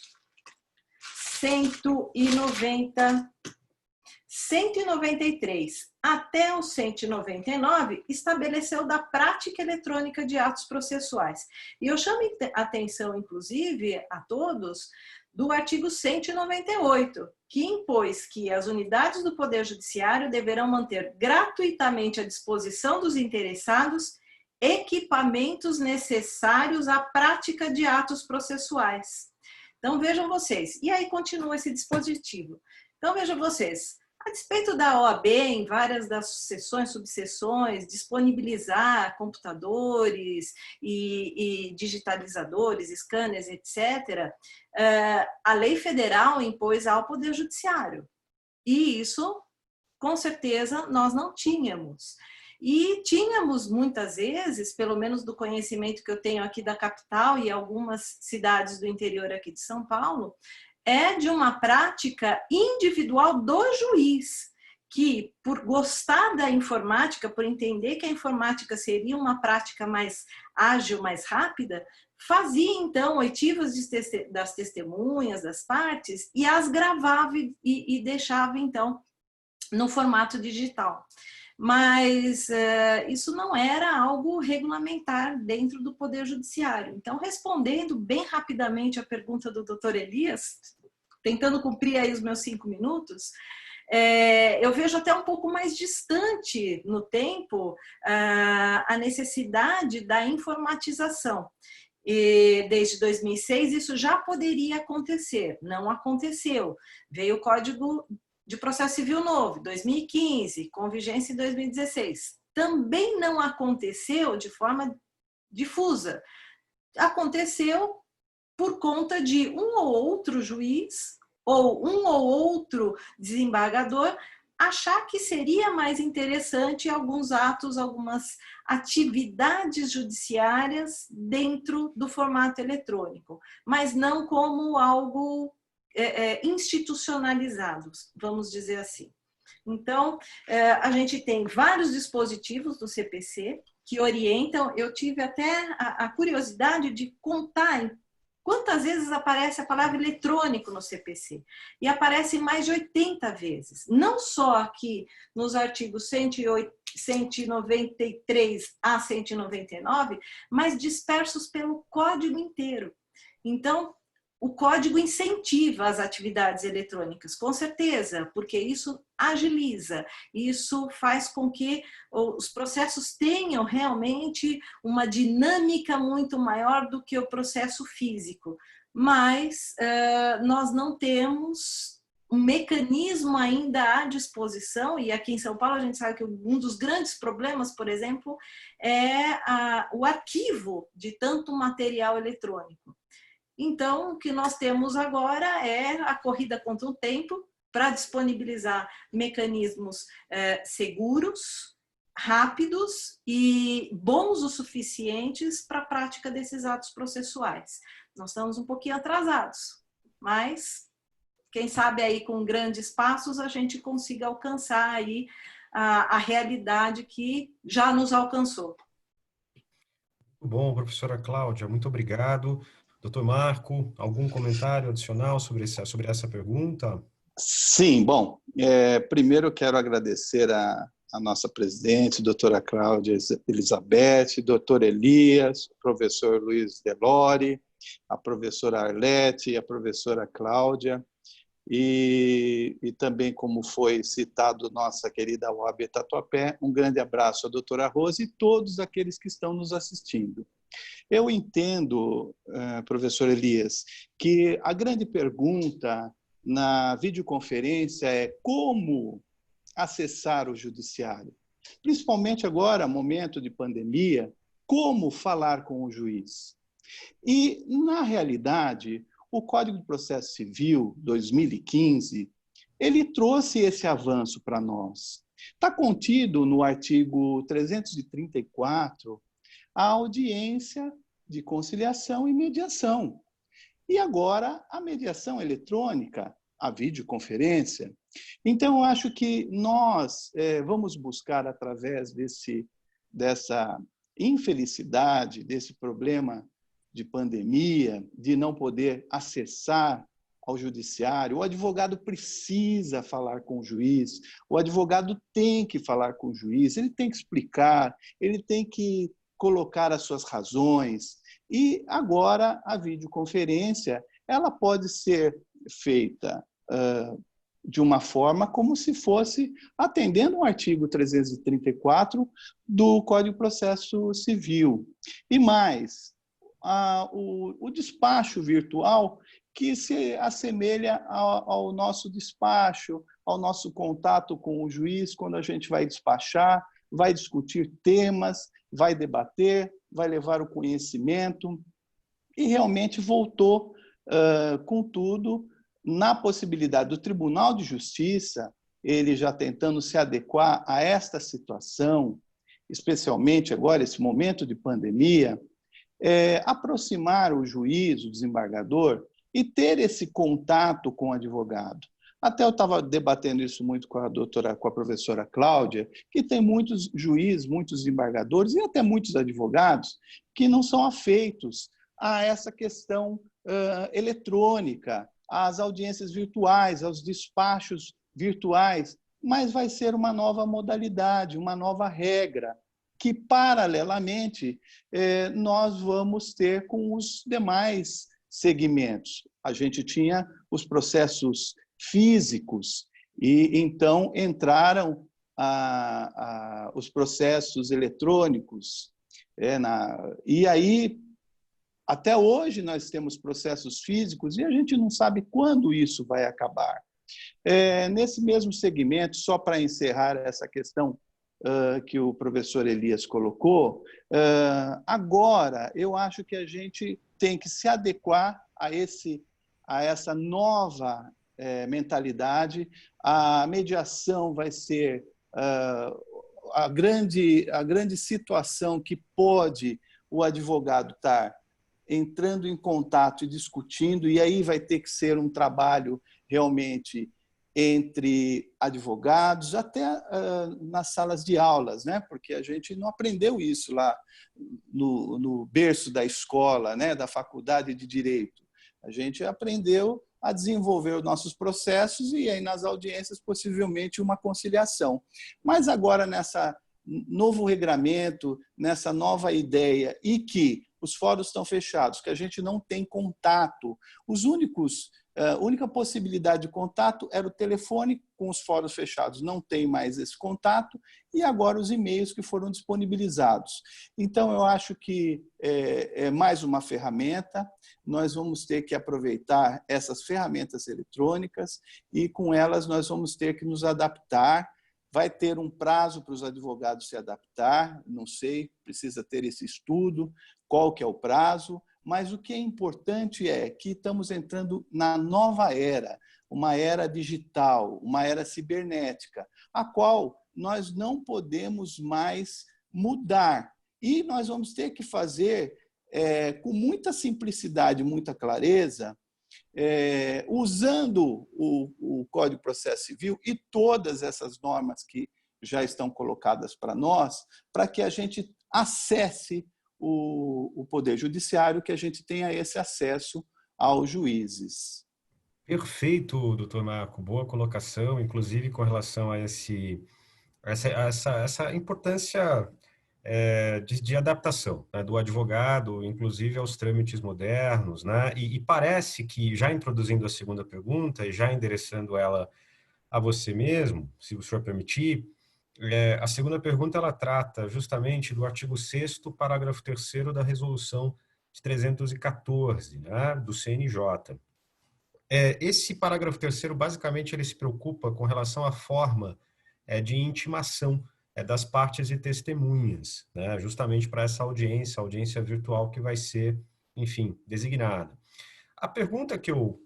193 até o 199 estabeleceu da prática eletrônica de atos processuais. E eu chamo a atenção, inclusive, a todos, do artigo 198, que impôs que as unidades do Poder Judiciário deverão manter gratuitamente à disposição dos interessados equipamentos necessários à prática de atos processuais. Então, vejam vocês. E aí continua esse dispositivo. Então, vejam vocês. A despeito da OAB, em várias das seções, subseções, disponibilizar computadores e digitalizadores, scanners, etc., a lei federal impôs ao Poder Judiciário. E isso, com certeza, nós não tínhamos. E tínhamos muitas vezes, pelo menos do conhecimento que eu tenho aqui da capital e algumas cidades do interior aqui de São Paulo, de uma prática individual do juiz, que por gostar da informática, por entender que a informática seria uma prática mais ágil, mais rápida, fazia então oitivas das testemunhas, das partes, e as gravava e deixava então no formato digital. Mas isso não era algo regulamentar dentro do Poder Judiciário. Então, respondendo bem rapidamente a pergunta do Dr. Elias, tentando cumprir aí os meus 5 minutos, eu vejo até um pouco mais distante no tempo a necessidade da informatização. E desde 2006 isso já poderia acontecer, não aconteceu. Veio o Código de Processo Civil novo, 2015, com vigência em 2016. Também não aconteceu de forma difusa. Aconteceu por conta de um ou outro juiz ou um ou outro desembargador achar que seria mais interessante alguns atos, algumas atividades judiciárias dentro do formato eletrônico, mas não como algo institucionalizado, vamos dizer assim. Então, a gente tem vários dispositivos do CPC que orientam. Eu tive até a curiosidade de contar quantas vezes aparece a palavra eletrônico no CPC? E aparece mais de 80 vezes. Não só aqui nos artigos 193 a 199, mas dispersos pelo código inteiro. Então, o código incentiva as atividades eletrônicas, com certeza, porque isso agiliza, isso faz com que os processos tenham realmente uma dinâmica muito maior do que o processo físico. Mas nós não temos um mecanismo ainda à disposição, e aqui em São Paulo a gente sabe que um dos grandes problemas, por exemplo, é o arquivo de tanto material eletrônico. Então, o que nós temos agora é a corrida contra o tempo para disponibilizar mecanismos seguros, rápidos e bons o suficientes para a prática desses atos processuais. Nós estamos um pouquinho atrasados, mas quem sabe aí com grandes passos a gente consiga alcançar aí a realidade que já nos alcançou. Muito bom, professora Cláudia, muito obrigado. Doutor Marco, algum comentário adicional sobre essa pergunta? Sim, bom, primeiro eu quero agradecer a nossa presidente, doutora Cláudia Elizabeth, doutor Elias, professor Luiz Delori, a professora Arlete e a professora Cláudia, e também, como foi citado, nossa querida UAB Tatuapé, um grande abraço à doutora Rose e todos aqueles que estão nos assistindo. Eu entendo, professor Elias, que a grande pergunta na videoconferência é como acessar o judiciário. Principalmente agora, momento de pandemia, como falar com o juiz. E, na realidade, o Código de Processo Civil 2015, ele trouxe esse avanço para nós. Está contido no artigo 334, a audiência de conciliação e mediação. E agora, a mediação eletrônica, a videoconferência. Então, eu acho que nós vamos buscar, através dessa infelicidade, desse problema de pandemia, de não poder acessar ao judiciário, o advogado precisa falar com o juiz, o advogado tem que falar com o juiz, ele tem que explicar, ele tem que colocar as suas razões. E agora a videoconferência ela pode ser feita de uma forma como se fosse atendendo o artigo 334 do Código de Processo Civil. E mais, o despacho virtual que se assemelha ao nosso despacho, ao nosso contato com o juiz quando a gente vai despachar, vai discutir temas, vai debater, vai levar o conhecimento, e realmente voltou, contudo, na possibilidade do Tribunal de Justiça, ele já tentando se adequar a esta situação, especialmente agora, esse momento de pandemia, é aproximar o juiz, o desembargador, e ter esse contato com o advogado. Até eu estava debatendo isso muito com a professora Cláudia, que tem muitos juízes, muitos desembargadores e até muitos advogados que não são afeitos a essa questão eletrônica, às audiências virtuais, aos despachos virtuais, mas vai ser uma nova modalidade, uma nova regra, que, paralelamente, nós vamos ter com os demais segmentos. A gente tinha os processos físicos e, então, entraram os processos eletrônicos. E aí, até hoje, nós temos processos físicos e a gente não sabe quando isso vai acabar. Nesse mesmo segmento, só para encerrar essa questão que o professor Elias colocou, agora eu acho que a gente tem que se adequar a essa nova mentalidade. A mediação vai ser a grande situação que pode o advogado estar entrando em contato e discutindo, e aí vai ter que ser um trabalho realmente entre advogados, até nas salas de aulas, né? Porque a gente não aprendeu isso lá no berço da escola, né? Da faculdade de Direito. A gente aprendeu a desenvolver os nossos processos e aí nas audiências possivelmente uma conciliação. Mas agora nessa novo regramento, nessa nova ideia e que os fóruns estão fechados, que a gente não tem contato, a única possibilidade de contato era o telefone, com os fóruns fechados não tem mais esse contato, e agora os e-mails que foram disponibilizados. Então, eu acho que é mais uma ferramenta, nós vamos ter que aproveitar essas ferramentas eletrônicas e com elas nós vamos ter que nos adaptar. Vai ter um prazo para os advogados se adaptar, não sei, precisa ter esse estudo, qual que é o prazo, mas o que é importante é que estamos entrando na nova era, uma era digital, uma era cibernética, a qual nós não podemos mais mudar. E nós vamos ter que fazer com muita simplicidade, muita clareza, usando o Código de Processo Civil e todas essas normas que já estão colocadas para nós, para que a gente acesse o Poder Judiciário, que a gente tenha esse acesso aos juízes. Perfeito, doutor Marco. Boa colocação, inclusive com relação a essa importância de adaptação, né, do advogado, inclusive aos trâmites modernos, né? E parece que, já introduzindo a segunda pergunta e já endereçando ela a você mesmo, se o senhor permitir, a segunda pergunta ela trata justamente do artigo 6º, parágrafo 3º da resolução de 314, né, do CNJ. Esse parágrafo 3º, basicamente, ele se preocupa com relação à forma de intimação das partes e testemunhas, né, justamente para essa audiência virtual que vai ser, enfim, designada. A pergunta que eu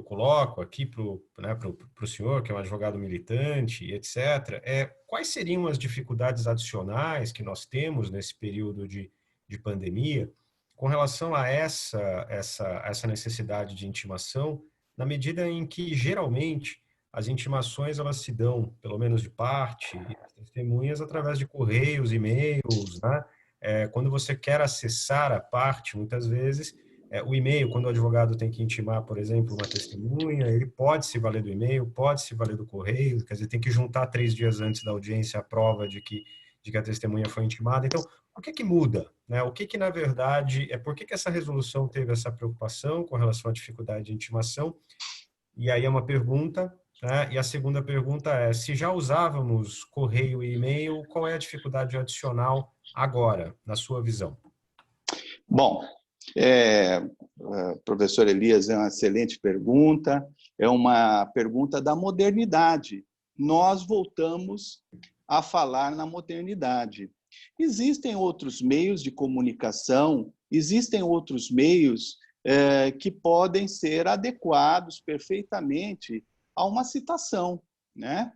coloco aqui para o senhor, que é um advogado militante, etc., quais seriam as dificuldades adicionais que nós temos nesse período de pandemia com relação a essa necessidade de intimação, na medida em que, geralmente, as intimações elas se dão, pelo menos de parte, e as testemunhas através de correios, e-mails, né? Quando você quer acessar a parte, muitas vezes, o e-mail, quando o advogado tem que intimar, por exemplo, uma testemunha, ele pode se valer do e-mail, pode se valer do correio, quer dizer, tem que juntar 3 dias antes da audiência a prova de que a testemunha foi intimada. Então, o que muda, né? O que na verdade, por que essa resolução teve essa preocupação com relação à dificuldade de intimação? E aí é uma pergunta, né? E a segunda pergunta é, se já usávamos correio e e-mail, qual é a dificuldade adicional agora, na sua visão? Bom, professor Elias, é uma excelente pergunta, é uma pergunta da modernidade. Nós voltamos a falar na modernidade. Existem outros meios de comunicação, existem outros meios que podem ser adequados perfeitamente a uma citação, né?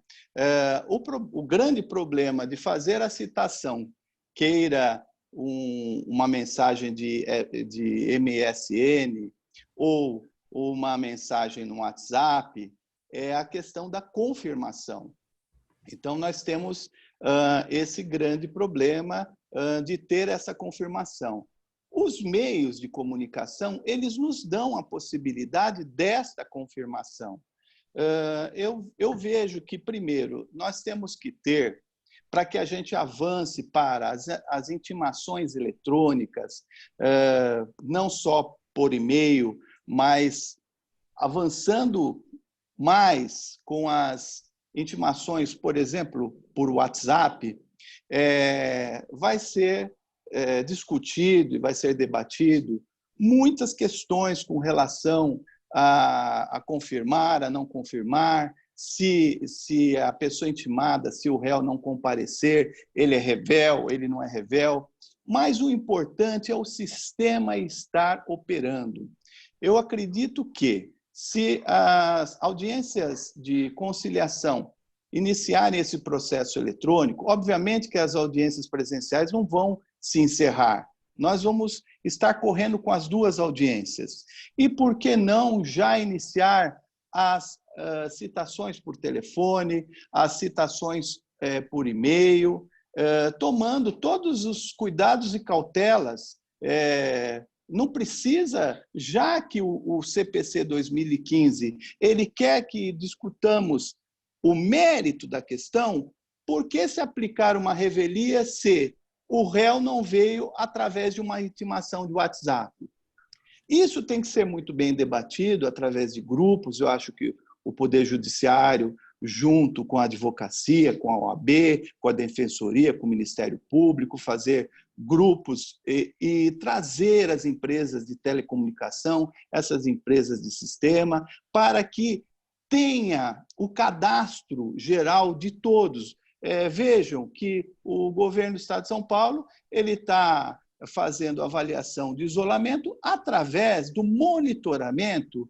O grande problema de fazer a citação queira uma mensagem de MSN ou uma mensagem no WhatsApp, é a questão da confirmação. Então, nós temos esse grande problema de ter essa confirmação. Os meios de comunicação, eles nos dão a possibilidade desta confirmação. Eu vejo que, primeiro, nós temos que ter, para que a gente avance para as intimações eletrônicas, não só por e-mail, mas avançando mais com as intimações, por exemplo, por WhatsApp, vai ser discutido e vai ser debatido muitas questões com relação a confirmar, a não confirmar, se a pessoa intimada, se o réu não comparecer, ele é revel, ele não é revel. Mas o importante é o sistema estar operando. Eu acredito que, se as audiências de conciliação iniciarem esse processo eletrônico, obviamente que as audiências presenciais não vão se encerrar. Nós vamos estar correndo com as duas audiências. E por que não já iniciar as citações por telefone, as citações por e-mail, tomando todos os cuidados e cautelas. Não precisa, já que o CPC 2015 ele quer que discutamos o mérito da questão, por que se aplicar uma revelia se o réu não veio através de uma intimação de WhatsApp? Isso tem que ser muito bem debatido através de grupos. Eu acho que o Poder Judiciário, junto com a advocacia, com a OAB, com a Defensoria, com o Ministério Público, fazer grupos e trazer as empresas de telecomunicação, essas empresas de sistema, para que tenha o cadastro geral de todos. Vejam que o governo do Estado de São Paulo ele está fazendo avaliação de isolamento através do monitoramento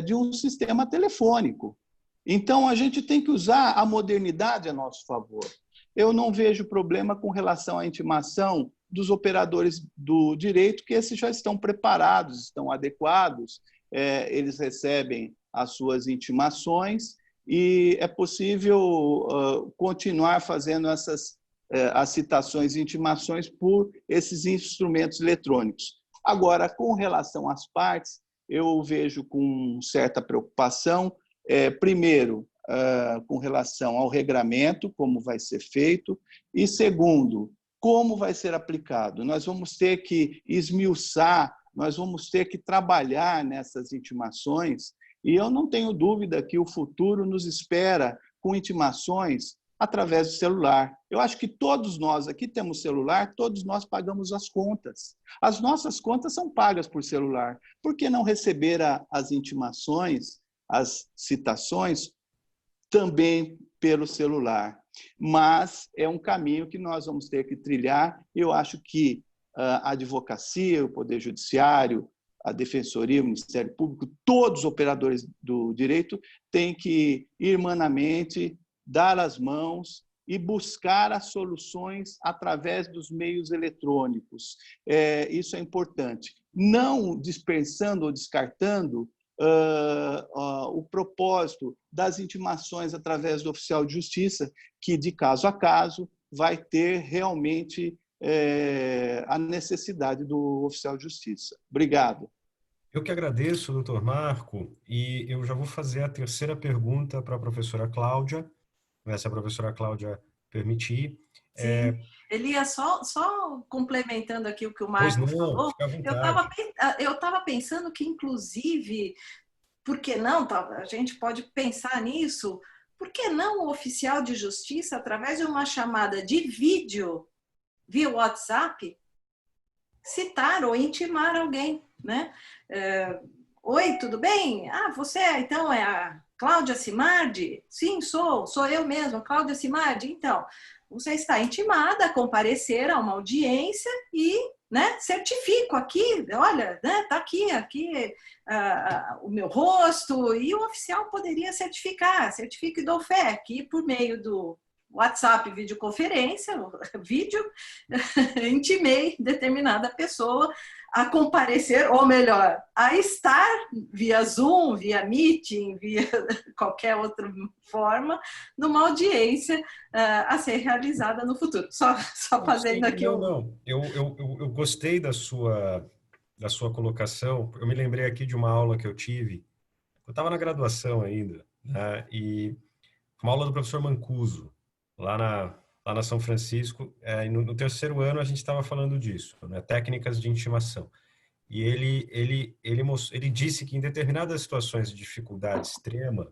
de um sistema telefônico. Então, a gente tem que usar a modernidade a nosso favor. Eu não vejo problema com relação à intimação dos operadores do direito, que esses já estão preparados, estão adequados, eles recebem as suas intimações e é possível continuar fazendo as citações e intimações por esses instrumentos eletrônicos. Agora, com relação às partes, eu vejo com certa preocupação, primeiro, com relação ao regramento, como vai ser feito, e segundo, como vai ser aplicado. Nós vamos ter que esmiuçar, nós vamos ter que trabalhar nessas intimações, e eu não tenho dúvida que o futuro nos espera com intimações através do celular. Eu acho que todos nós aqui temos celular, todos nós pagamos as contas. As nossas contas são pagas por celular. Por que não receber as intimações, as citações, também pelo celular? Mas é um caminho que nós vamos ter que trilhar. Eu acho que a advocacia, o Poder Judiciário, a Defensoria, o Ministério Público, todos os operadores do direito têm que, irmanamente, dar as mãos e buscar as soluções através dos meios eletrônicos. Isso é importante. Não dispensando ou descartando o propósito das intimações através do oficial de justiça, que, de caso a caso, vai ter realmente a necessidade do oficial de justiça. Obrigado. Eu que agradeço, doutor Marco, e eu já vou fazer a terceira pergunta para a professora Cláudia, se a professora Cláudia permitir. Sim. Elias, só complementando aqui o que o Marco falou, eu estava pensando que, inclusive, por que não, a gente pode pensar nisso, por que não o oficial de justiça, através de uma chamada de vídeo via WhatsApp, citar ou intimar alguém, né? Oi, tudo bem? Você então é a Cláudia Simardi? Sim, sou eu mesma, Cláudia Simardi. Então, você está intimada a comparecer a uma audiência e, né, certifico aqui, olha, né, tá aqui o meu rosto, e o oficial poderia certifico e dou fé aqui por meio WhatsApp, videoconferência, vídeo, intimei determinada pessoa a comparecer, ou melhor, a estar via Zoom, via Meeting, via qualquer outra forma, numa audiência a ser realizada no futuro. Só fazendo aqui Eu gostei da sua colocação. Eu me lembrei aqui de uma aula que eu tive. Eu estava na graduação ainda, né? E uma aula do professor Mancuso, lá na São Francisco. No terceiro ano a gente estava falando disso, né? Técnicas de intimação. E ele disse que em determinadas situações de dificuldade extrema,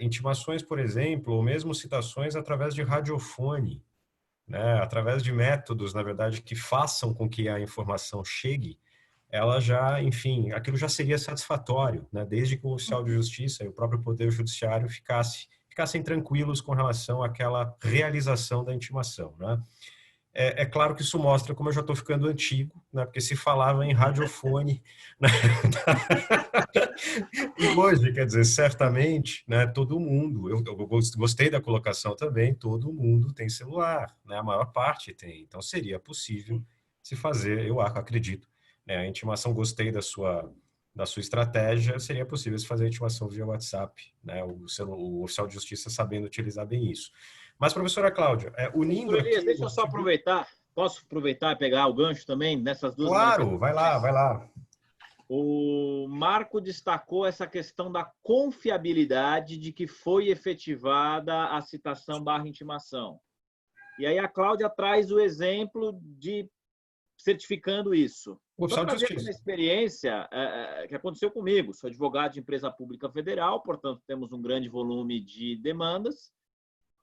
intimações, por exemplo, ou mesmo citações através de radiofone, né? Através de métodos, na verdade, que façam com que a informação chegue, ela já, enfim, aquilo já seria satisfatório, né? Desde que o oficial de justiça e o próprio Poder Judiciário ficassem tranquilos com relação àquela realização da intimação, né? É claro que isso mostra como eu já estou ficando antigo, né? Porque se falava em radiofone, né? E hoje, quer dizer, certamente, né, todo mundo, eu gostei da colocação também, todo mundo tem celular, né? A maior parte tem, então seria possível se fazer, eu acredito, né? A intimação, gostei da sua estratégia, seria possível se fazer a intimação via WhatsApp, né? O oficial de justiça sabendo utilizar bem isso. Mas, professora Cláudia, unindo aqui... Deixa eu só aproveitar, posso aproveitar e pegar o gancho também nessas duas... Claro, vai lá. O Marco destacou essa questão da confiabilidade de que foi efetivada a citação / intimação. E aí a Cláudia traz o exemplo de certificando isso. Vou trazer uma experiência que aconteceu comigo. Sou advogado de empresa pública federal, portanto, temos um grande volume de demandas.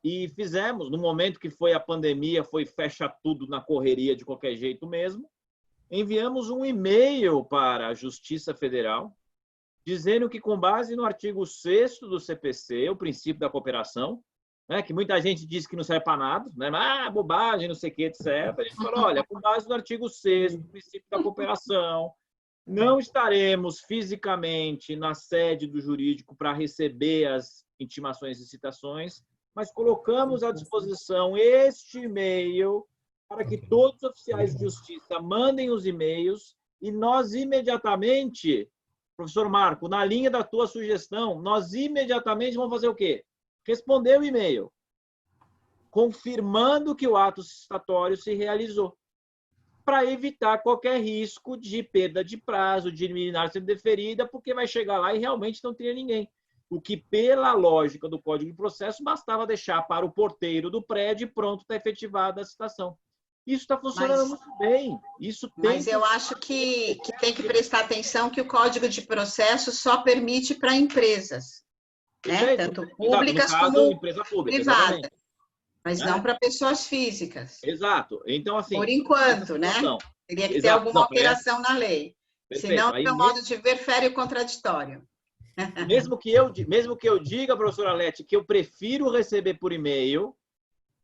E fizemos, no momento que foi a pandemia, foi fecha tudo na correria de qualquer jeito mesmo, enviamos um e-mail para a Justiça Federal, dizendo que, com base no artigo 6º do CPC, o princípio da cooperação, né, que muita gente diz que não serve para nada, né, bobagem, não sei o que, etc. A gente falou, olha, com base no artigo 6º do princípio da cooperação, não estaremos fisicamente na sede do jurídico para receber as intimações e citações, mas colocamos à disposição este e-mail para que todos os oficiais de justiça mandem os e-mails e nós imediatamente, professor Marco, na linha da tua sugestão, nós imediatamente vamos fazer o quê? Responder o e-mail, confirmando que o ato citatório se realizou, para evitar qualquer risco de perda de prazo, de liminar sendo deferida, porque vai chegar lá e realmente não teria ninguém. O que, pela lógica do Código de Processo, bastava deixar para o porteiro do prédio pronto para efetivada a citação. Isso está funcionando muito bem. Mas eu acho que tem que prestar atenção que o Código de Processo só permite para empresas, né? Tanto públicas como privadas, mas não para pessoas físicas. Exato. Então, assim... Por enquanto, né? Teria que ter alguma alteração na lei. Senão, do meu modo de ver, fere o contraditório. Mesmo que eu diga, professora Lete, que eu prefiro receber por e-mail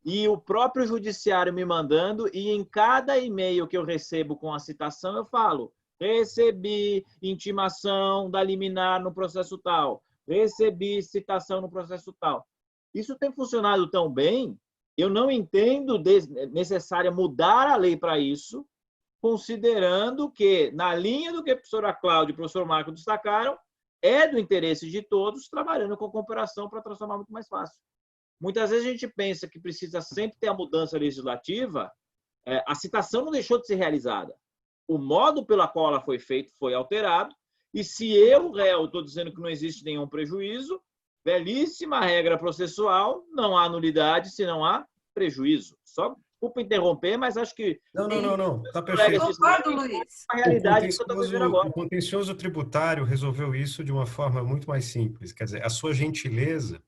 e o próprio judiciário me mandando, e em cada e-mail que eu recebo com a citação eu falo, recebi intimação da liminar no processo tal, recebi citação no processo tal. Isso tem funcionado tão bem, eu não entendo necessária mudar a lei para isso, considerando que, na linha do que a professora Cláudia e o professor Marco destacaram, é do interesse de todos, trabalhando com cooperação para transformar muito mais fácil. Muitas vezes a gente pensa que precisa sempre ter a mudança legislativa, a citação não deixou de ser realizada. O modo pelo qual ela foi feita foi alterado, e se eu, réu, estou dizendo que não existe nenhum prejuízo, belíssima regra processual, não há nulidade se não há prejuízo. Só desculpa interromper, mas acho que... Não. Está perfeito. Concordo, Luiz. A realidade que eu estou vivendo agora. O contencioso tributário resolveu isso de uma forma muito mais simples. Quer dizer, a sua gentileza,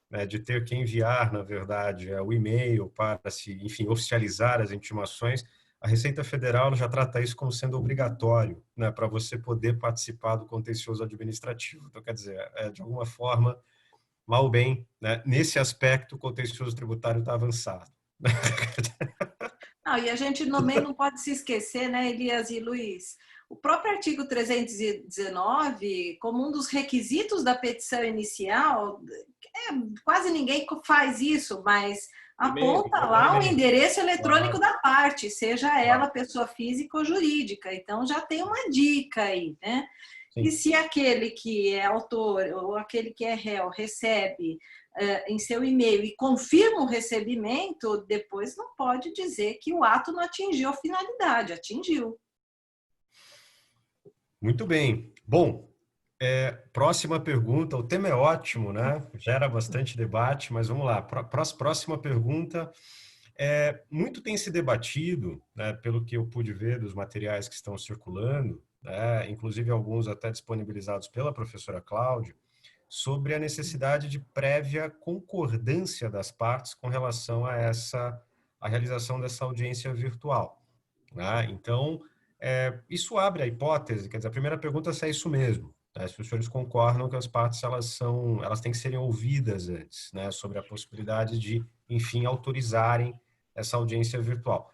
né, de ter que enviar, na verdade, o e-mail para se, enfim, oficializar as intimações, a Receita Federal já trata isso como sendo obrigatório, né, para você poder participar do contencioso administrativo. Então, quer dizer, de alguma forma, mal ou bem, né, nesse aspecto, o contencioso tributário está avançado. Não, e a gente também não pode se esquecer, né, Elias e Luiz, o próprio artigo 319, como um dos requisitos da petição inicial, quase ninguém faz isso, mas aponta lá o endereço eletrônico da parte, seja ela pessoa física ou jurídica. Então, já tem uma dica aí, né? Sim. E se aquele que é autor ou aquele que é réu recebe em seu e-mail e confirma o recebimento, depois não pode dizer que o ato não atingiu a finalidade, atingiu. Muito bem. Bom, próxima pergunta. O tema é ótimo, né? Gera bastante debate, mas vamos lá. Próxima pergunta. Muito tem se debatido, né, pelo que eu pude ver dos materiais que estão circulando, né, inclusive alguns até disponibilizados pela professora Cláudia, sobre a necessidade de prévia concordância das partes com relação a realização dessa audiência virtual, né? Então, isso abre a hipótese, quer dizer, a primeira pergunta é se é isso mesmo, né? Se os senhores concordam que as partes elas têm que serem ouvidas antes, né? Sobre a possibilidade de, enfim, autorizarem essa audiência virtual.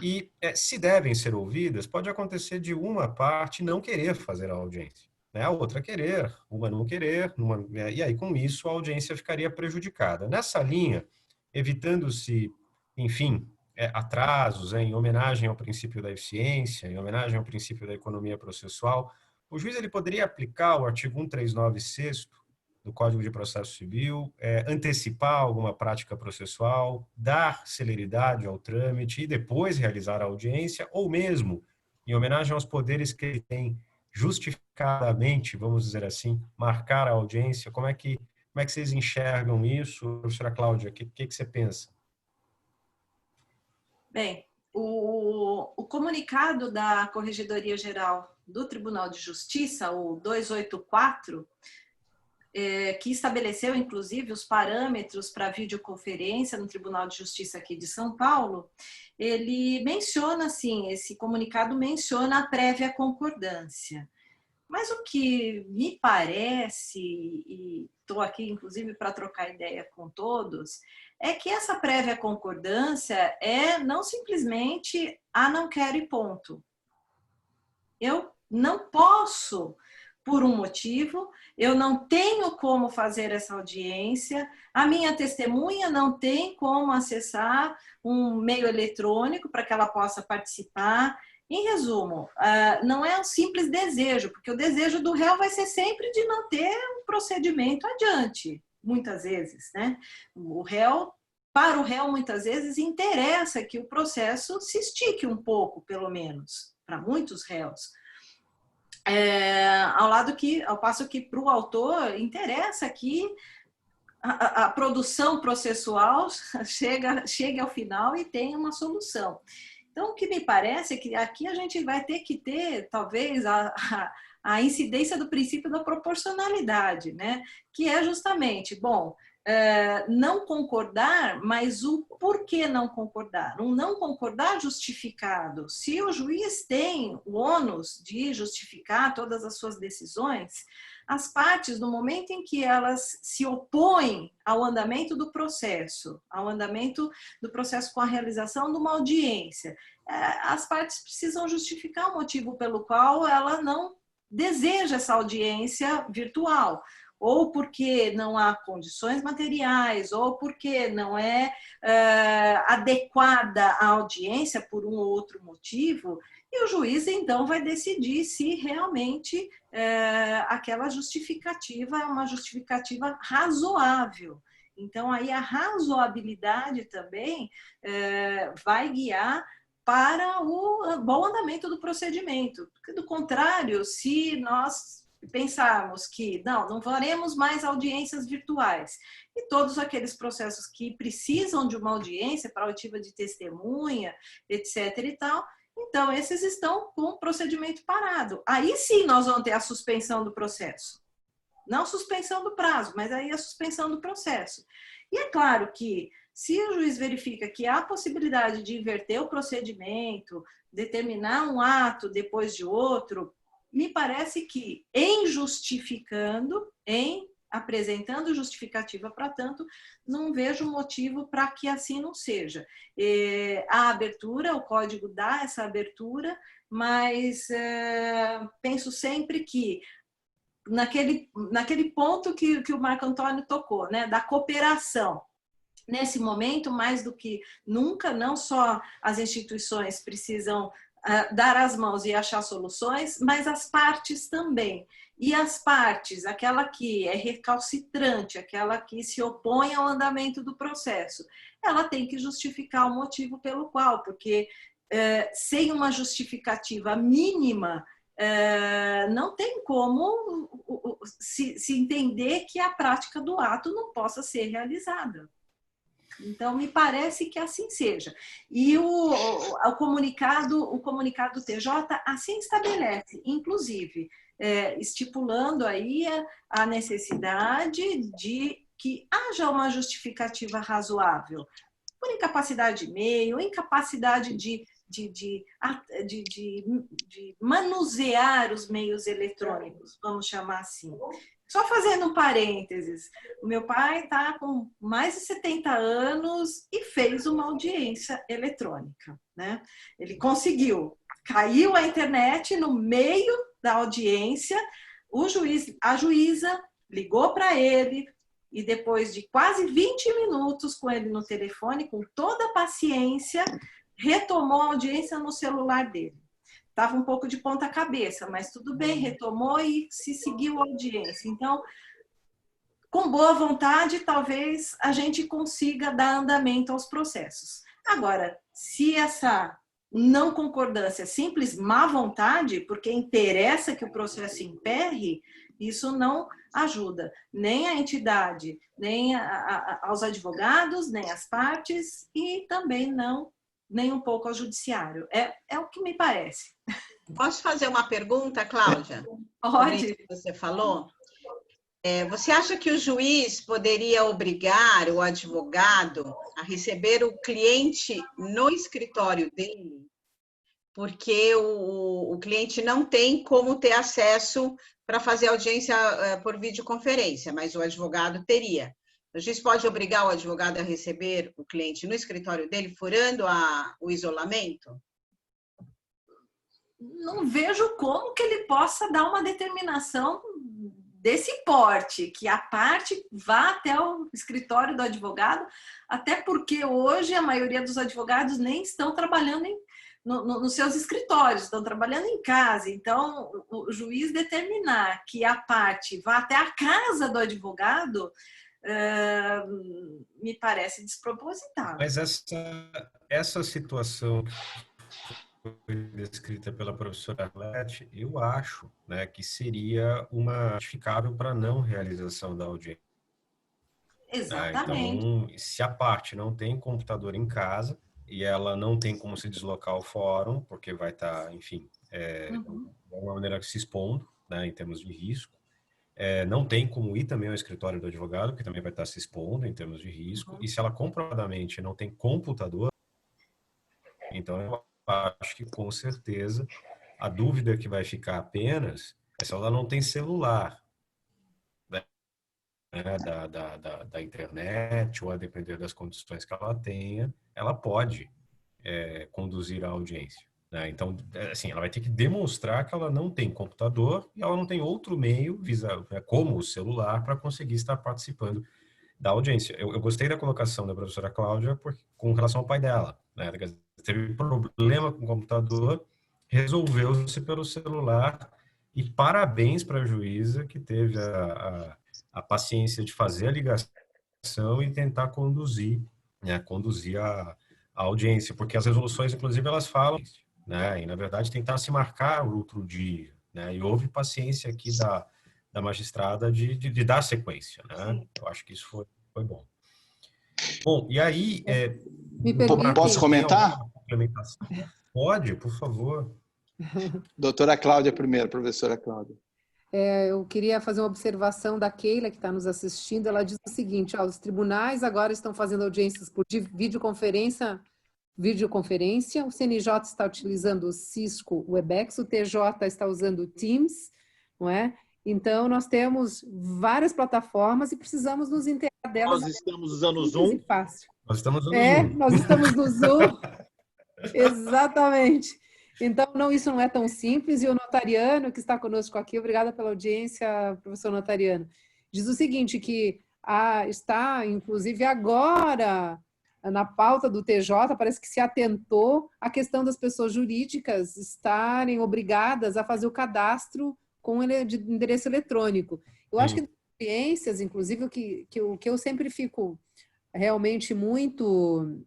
E se devem ser ouvidas, pode acontecer de uma parte não querer fazer a audiência, né? A outra querer, uma não querer, e aí com isso a audiência ficaria prejudicada. Nessa linha, evitando-se, enfim, atrasos, em homenagem ao princípio da eficiência, em homenagem ao princípio da economia processual, o juiz ele poderia aplicar o artigo 139, do Código de Processo Civil, antecipar alguma prática processual, dar celeridade ao trâmite e depois realizar a audiência, ou mesmo, em homenagem aos poderes que ele tem, justificadamente, vamos dizer assim, marcar a audiência. Como é que vocês enxergam isso? Professora Cláudia, o que você pensa? Bem, o comunicado da Corregedoria Geral do Tribunal de Justiça, o 284, que estabeleceu, inclusive, os parâmetros para videoconferência no Tribunal de Justiça aqui de São Paulo, ele menciona, assim, esse comunicado menciona a prévia concordância. Mas o que me parece, e estou aqui, inclusive, para trocar ideia com todos, é que essa prévia concordância não simplesmente não quero e ponto. Eu não posso, por um motivo, eu não tenho como fazer essa audiência, a minha testemunha não tem como acessar um meio eletrônico para que ela possa participar. Em resumo, não é um simples desejo, porque o desejo do réu vai ser sempre de não ter um procedimento adiante, muitas vezes, né? Para o réu, muitas vezes, interessa que o processo se estique um pouco, pelo menos, para muitos réus. Ao passo que para o autor interessa que a produção processual chegue ao final e tenha uma solução. Então, o que me parece é que aqui a gente vai ter que ter, talvez, a incidência do princípio da proporcionalidade, né? Que é justamente, não concordar, mas o porquê não concordar? Um não concordar justificado. Se o juiz tem o ônus de justificar todas as suas decisões, as partes, no momento em que elas se opõem ao andamento do processo com a realização de uma audiência, as partes precisam justificar o motivo pelo qual ela não deseja essa audiência virtual, ou porque não há condições materiais, ou porque não é adequada a audiência por um ou outro motivo, e o juiz, então, vai decidir se realmente aquela justificativa é uma justificativa razoável. Então, aí a razoabilidade também vai guiar para o bom andamento do procedimento. Porque, do contrário, se nós pensarmos que não faremos mais audiências virtuais e todos aqueles processos que precisam de uma audiência para oitiva de testemunha, etc. e tal, então esses estão com o procedimento parado. Aí sim nós vamos ter a suspensão do processo. Não suspensão do prazo, mas aí a suspensão do processo. E é claro que se o juiz verifica que há possibilidade de inverter o procedimento, determinar um ato depois de outro, me parece que, em apresentando justificativa para tanto, não vejo motivo para que assim não seja. A abertura, o código dá essa abertura, mas penso sempre que, naquele ponto que o Marco Antônio tocou, né, da cooperação, Nesse momento, mais do que nunca, não só as instituições precisam dar as mãos e achar soluções, mas as partes também. E as partes, aquela que é recalcitrante, aquela que se opõe ao andamento do processo, ela tem que justificar o motivo pelo qual, porque sem uma justificativa mínima, não tem como se entender que a prática do ato não possa ser realizada. Então, me parece que assim seja. E o comunicado TJ assim estabelece, inclusive, estipulando aí a necessidade de que haja uma justificativa razoável, por incapacidade de meio, incapacidade de manusear os meios eletrônicos, vamos chamar assim. Só fazendo um parênteses, o meu pai está com mais de 70 anos e fez uma audiência eletrônica, né? Ele conseguiu, caiu a internet no meio da audiência, a juíza ligou para ele e depois de quase 20 minutos com ele no telefone, com toda a paciência, retomou a audiência no celular dele. Estava um pouco de ponta cabeça, mas tudo bem, retomou e se seguiu a audiência. Então, com boa vontade, talvez a gente consiga dar andamento aos processos. Agora, se essa não concordância é simples má vontade, porque interessa que o processo emperre, isso não ajuda nem a entidade, nem aos advogados, nem às partes e também não nem um pouco ao judiciário. É o que me parece. Posso fazer uma pergunta, Cláudia? Pode. Que você falou. Você acha que o juiz poderia obrigar o advogado a receber o cliente no escritório dele? Porque o cliente não tem como ter acesso para fazer audiência por videoconferência, mas o advogado teria. O juiz pode obrigar o advogado a receber o cliente no escritório dele, furando o isolamento? Não vejo como que ele possa dar uma determinação desse porte, que a parte vá até o escritório do advogado, até porque hoje a maioria dos advogados nem estão trabalhando nos seus escritórios, estão trabalhando em casa. Então, o juiz determinar que a parte vá até a casa do advogado me parece despropositado. Mas essa situação que foi descrita pela professora Arlete, eu acho, né, que seria uma justificável para não realização da audiência. Exatamente. Então, se a parte não tem computador em casa e ela não tem como se deslocar ao fórum, porque vai estar, enfim, de alguma maneira se expondo, né, em termos de risco, não tem como ir também ao escritório do advogado, que também vai estar se expondo em termos de risco, e se ela comprovadamente não tem computador, então eu acho que com certeza a dúvida que vai ficar apenas é se ela não tem celular, né, da internet, ou a depender das condições que ela tenha, ela pode conduzir a audiência. Então, assim, ela vai ter que demonstrar que ela não tem computador e ela não tem outro meio, como o celular, para conseguir estar participando da audiência. Eu gostei da colocação da professora Cláudia com relação ao pai dela, né? Teve problema com o computador, resolveu-se pelo celular, e parabéns para a juíza que teve a paciência de fazer a ligação e tentar conduzir a audiência, porque as resoluções, inclusive, elas falam, né? E, na verdade, tentar se marcar outro dia, né? E houve paciência aqui da magistrada de dar sequência, né? Eu acho que isso foi bom. Bom, e aí... Posso comentar? Pode, por favor. Doutora Cláudia primeiro, professora Cláudia. Eu queria fazer uma observação da Keila, que está nos assistindo. Ela diz o seguinte: os tribunais agora estão fazendo audiências por videoconferência, o CNJ está utilizando o Cisco Webex, o TJ está usando o Teams, não é? Então, nós temos várias plataformas e precisamos nos inteirar delas. Nós estamos usando o Zoom. Nós estamos usando o Zoom. Nós estamos no Zoom. Exatamente. Então, isso não é tão simples. E o notariano que está conosco aqui, obrigada pela audiência, professor notariano, diz o seguinte, que está, inclusive, agora na pauta do TJ, parece que se atentou à questão das pessoas jurídicas estarem obrigadas a fazer o cadastro com endereço eletrônico. Eu acho que nas experiências, inclusive, o que eu sempre fico realmente muito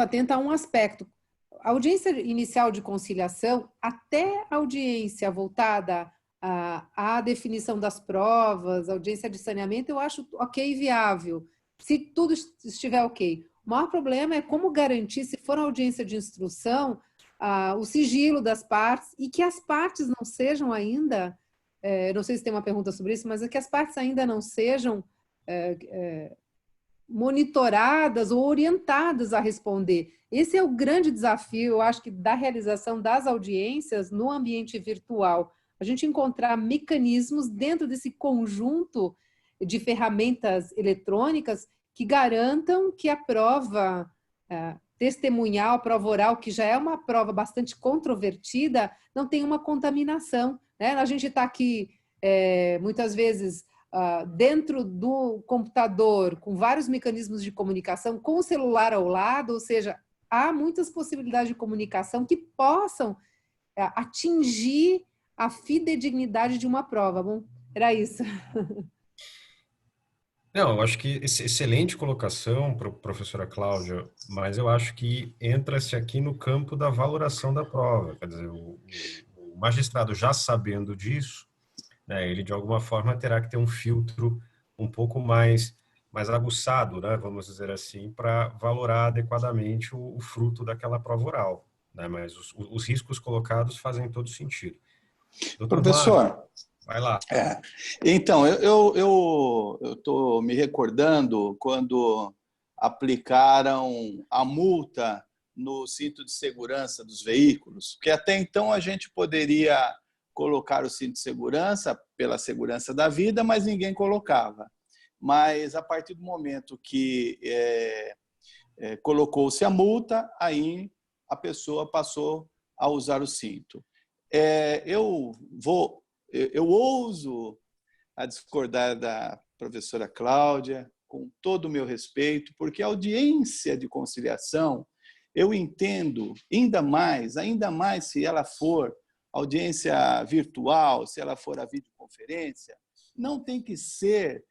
atenta a um aspecto. A audiência inicial de conciliação, até a audiência voltada à definição das provas, audiência de saneamento, eu acho ok e viável, se tudo estiver ok. O maior problema é como garantir, se for uma audiência de instrução, o sigilo das partes e que as partes não sejam ainda, não sei se tem uma pergunta sobre isso, mas é que as partes ainda não sejam monitoradas ou orientadas a responder. Esse é o grande desafio, eu acho que, da realização das audiências no ambiente virtual. A gente encontrar mecanismos dentro desse conjunto de ferramentas eletrônicas que garantam que a prova testemunhal, a prova oral, que já é uma prova bastante controvertida, não tenha uma contaminação, né? A gente está aqui, muitas vezes, dentro do computador, com vários mecanismos de comunicação, com o celular ao lado, ou seja, há muitas possibilidades de comunicação que possam atingir a fidedignidade de uma prova. Bom, era isso. Não, eu acho que excelente colocação, professora Cláudia, mas eu acho que entra-se aqui no campo da valoração da prova. Quer dizer, o magistrado já sabendo disso, né, ele de alguma forma terá que ter um filtro um pouco mais aguçado, né, vamos dizer assim, para valorar adequadamente o fruto daquela prova oral, né, mas os riscos colocados fazem todo sentido. Doutor Professor, Mário, vai lá. Então, eu estou me recordando quando aplicaram a multa no cinto de segurança dos veículos, porque até então a gente poderia colocar o cinto de segurança pela segurança da vida, mas ninguém colocava. Mas a partir do momento que colocou-se a multa, aí a pessoa passou a usar o cinto. Eu ouso a discordar da professora Cláudia, com todo o meu respeito, porque a audiência de conciliação, eu entendo, ainda mais se ela for audiência virtual, se ela for a videoconferência, não tem que ser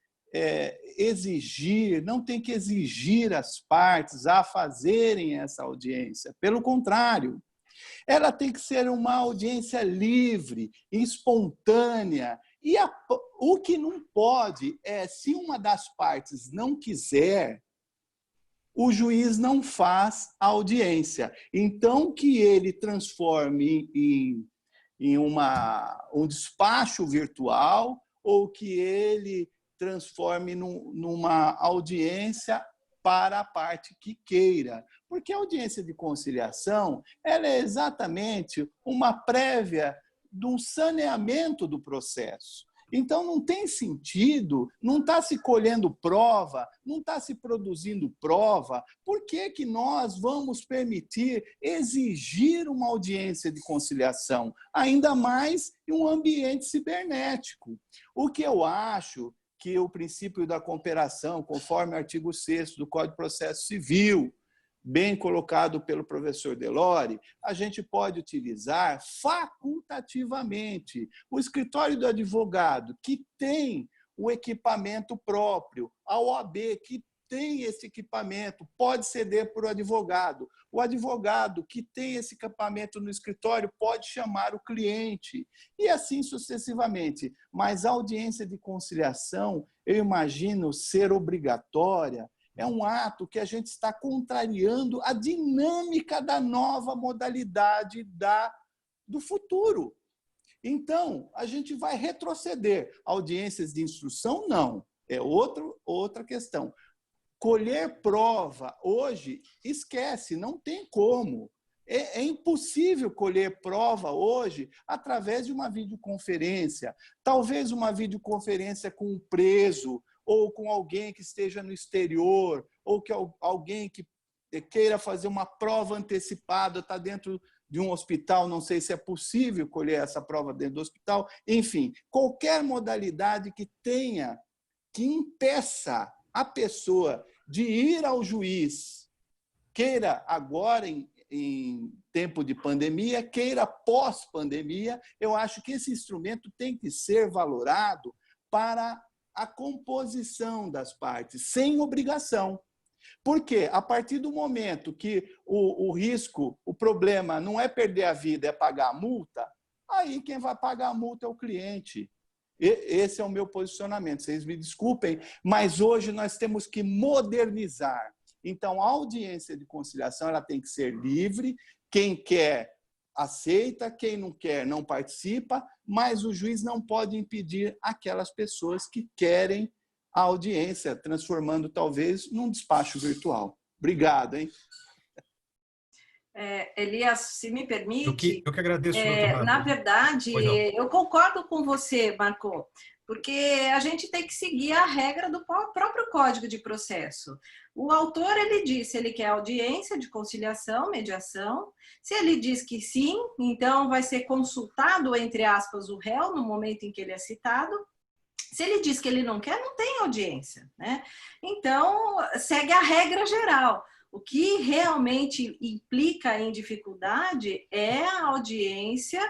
não tem que exigir as partes a fazerem essa audiência. Pelo contrário, ela tem que ser uma audiência livre, espontânea. E o que não pode é, se uma das partes não quiser, o juiz não faz a audiência. Então, que ele transforme em um despacho virtual ou que ele transforme numa audiência para a parte que queira. Porque a audiência de conciliação ela é exatamente uma prévia de um saneamento do processo. Então, não tem sentido, não está se colhendo prova, não está se produzindo prova. Por que que nós vamos permitir, exigir uma audiência de conciliação, ainda mais em um ambiente cibernético? O que eu acho que o princípio da cooperação, conforme o artigo 6º do Código de Processo Civil, bem colocado pelo professor Delori, a gente pode utilizar facultativamente. O escritório do advogado, que tem o equipamento próprio, a OAB, que tem esse equipamento, pode ceder para o advogado. O advogado que tem esse equipamento no escritório pode chamar o cliente, e assim sucessivamente. Mas a audiência de conciliação, eu imagino ser obrigatória. É um ato que a gente está contrariando a dinâmica da nova modalidade do futuro. Então, a gente vai retroceder. Audiências de instrução, não. É outra questão. Colher prova, hoje, esquece, não tem como. É impossível colher prova hoje através de uma videoconferência. Talvez uma videoconferência com um preso, ou com alguém que esteja no exterior, ou que alguém que queira fazer uma prova antecipada, está dentro de um hospital, não sei se é possível colher essa prova dentro do hospital, enfim, qualquer modalidade que impeça a pessoa de ir ao juiz, queira agora em tempo de pandemia, queira pós-pandemia, eu acho que esse instrumento tem que ser valorado para a composição das partes, sem obrigação. Porque, a partir do momento que o risco, o problema não é perder a vida, é pagar a multa, aí quem vai pagar a multa é o cliente. Esse é o meu posicionamento. Vocês me desculpem, mas hoje nós temos que modernizar. Então, a audiência de conciliação ela tem que ser livre, quem quer aceita, quem não quer não participa, mas o juiz não pode impedir aquelas pessoas que querem a audiência, transformando talvez num despacho virtual. Obrigado, hein? Elias, se me permite... Eu que agradeço, doutor Marco. Na verdade, eu concordo com você, Marco, porque a gente tem que seguir a regra do próprio Código de Processo. O autor, ele disse, ele quer audiência de conciliação, mediação. Se ele diz que sim, então vai ser consultado, entre aspas, o réu no momento em que ele é citado. Se ele diz que ele não quer, não tem audiência, né? Então, segue a regra geral. O que realmente implica em dificuldade é a audiência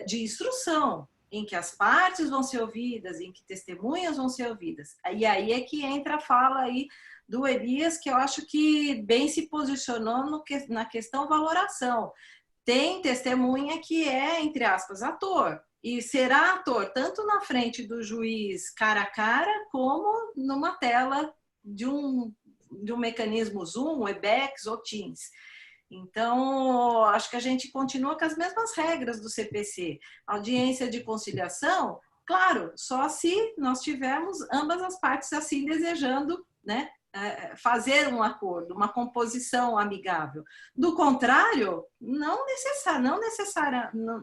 de instrução, em que as partes vão ser ouvidas, em que testemunhas vão ser ouvidas. E aí é que entra a fala aí do Elias, que eu acho que bem se posicionou na questão valoração. Tem testemunha que é, entre aspas, ator, e será ator tanto na frente do juiz cara a cara, como numa tela de um mecanismo Zoom, Webex ou Teams. Então, acho que a gente continua com as mesmas regras do CPC. Audiência de conciliação, claro, só se nós tivermos ambas as partes assim desejando, né, fazer um acordo, uma composição amigável. Do contrário,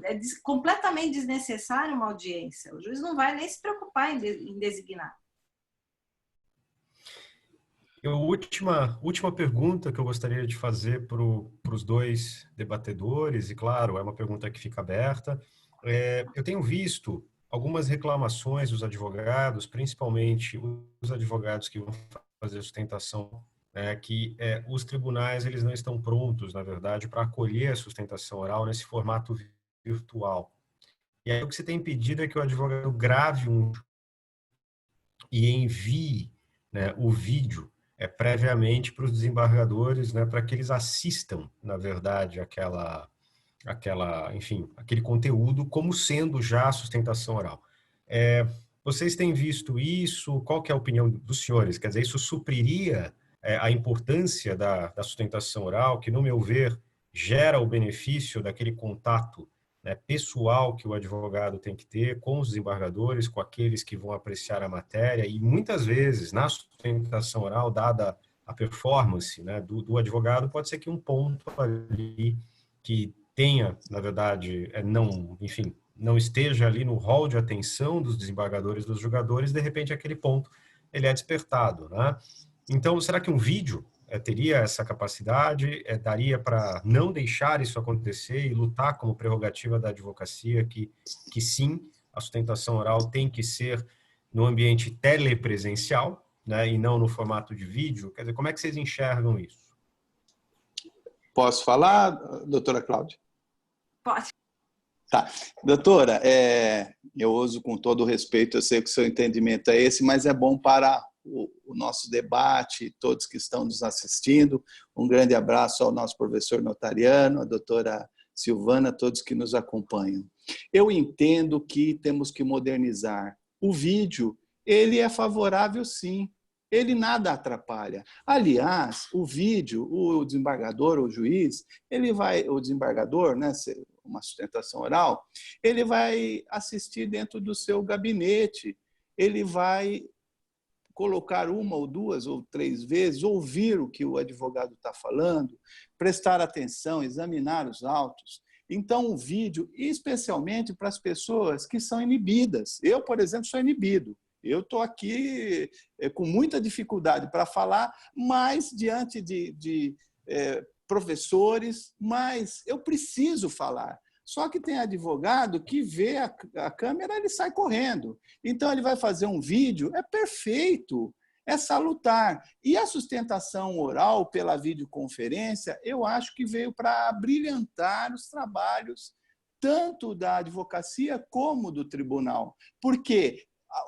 é completamente desnecessária uma audiência. O juiz não vai nem se preocupar em designar. Última pergunta que eu gostaria de fazer para os dois debatedores, e claro, é uma pergunta que fica aberta. Eu tenho visto algumas reclamações dos advogados, principalmente os advogados que vão fazer sustentação, que os tribunais eles não estão prontos, na verdade, para acolher a sustentação oral nesse formato virtual. E aí o que você tem pedido é que o advogado grave e envie, né, o vídeo previamente para os desembargadores, né, para que eles assistam, na verdade, enfim, aquele conteúdo como sendo já a sustentação oral. Vocês têm visto isso? Qual que é a opinião dos senhores? Quer dizer, isso supriria a importância da sustentação oral, que, no meu ver, gera o benefício daquele contato, né, pessoal que o advogado tem que ter com os desembargadores, com aqueles que vão apreciar a matéria, e muitas vezes, na sustentação oral, dada a performance, né, do advogado, pode ser que um ponto ali que tenha, na verdade, não esteja ali no rol de atenção dos desembargadores, dos julgadores, de repente aquele ponto ele é despertado, né? Então, será que um vídeo teria essa capacidade? Daria para não deixar isso acontecer e lutar como prerrogativa da advocacia que sim, a sustentação oral tem que ser no ambiente telepresencial, né, e não no formato de vídeo? Quer dizer, como é que vocês enxergam isso? Posso falar, doutora Cláudia? Pode. Tá. Doutora, eu uso com todo o respeito, eu sei que o seu entendimento é esse, mas é bom para o nosso debate, todos que estão nos assistindo. Um grande abraço ao nosso professor notariano, a doutora Silvana, todos que nos acompanham. Eu entendo que temos que modernizar. O vídeo, ele é favorável sim, ele nada atrapalha. Aliás, o vídeo, o desembargador, o juiz, o desembargador, né, uma sustentação oral, ele vai assistir dentro do seu gabinete, ele vai colocar uma ou duas ou três vezes, ouvir o que o advogado está falando, prestar atenção, examinar os autos. Então, o vídeo, especialmente para as pessoas que são inibidas. Eu, por exemplo, sou inibido. Eu estou aqui com muita dificuldade para falar, mas diante de professores, mas eu preciso falar. Só que tem advogado que vê a câmera, ele sai correndo. Então, ele vai fazer um vídeo, é perfeito, é salutar. E a sustentação oral pela videoconferência, eu acho que veio para brilhantar os trabalhos tanto da advocacia como do tribunal. Porque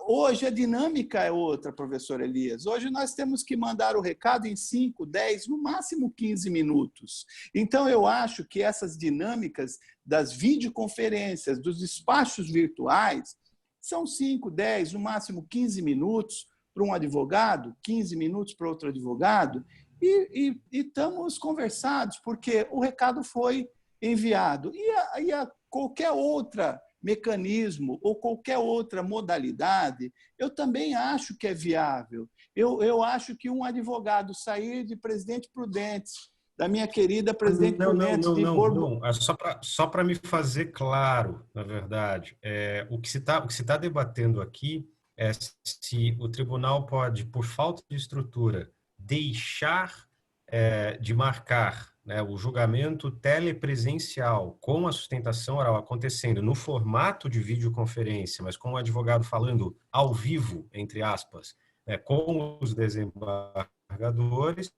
hoje a dinâmica é outra, professor Elias. Hoje nós temos que mandar o recado em 5, 10, no máximo 15 minutos. Então, eu acho que essas dinâmicas das videoconferências, dos despachos virtuais, são 5, 10, no máximo 15 minutos para um advogado, 15 minutos para outro advogado, e estamos conversados, porque o recado foi enviado. E a qualquer outro mecanismo ou qualquer outra modalidade, eu também acho que é viável. Eu acho que um advogado sair de Presidente Prudentes, da minha querida Presidente Prudentes de Borbo... Só para me fazer claro, na verdade, o que se tá debatendo aqui é se o tribunal pode, por falta de estrutura, deixar de marcar, né, o julgamento telepresencial com a sustentação oral acontecendo no formato de videoconferência, mas com o advogado falando ao vivo, entre aspas, né, com os desembargadores,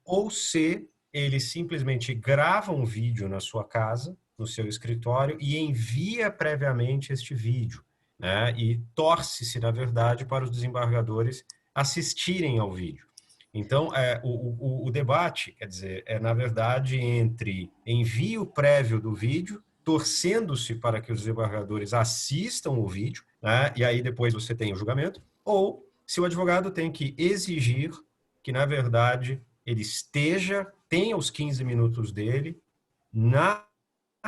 ou se ele simplesmente grava um vídeo na sua casa, no seu escritório, e envia previamente este vídeo, né, e torce-se, na verdade, para os desembargadores assistirem ao vídeo. Então, o debate, quer dizer, na verdade, entre envio prévio do vídeo, torcendo-se para que os desembargadores assistam o vídeo, né, e aí depois você tem o julgamento, ou se o advogado tem que exigir que, na verdade, ele tenha os 15 minutos dele na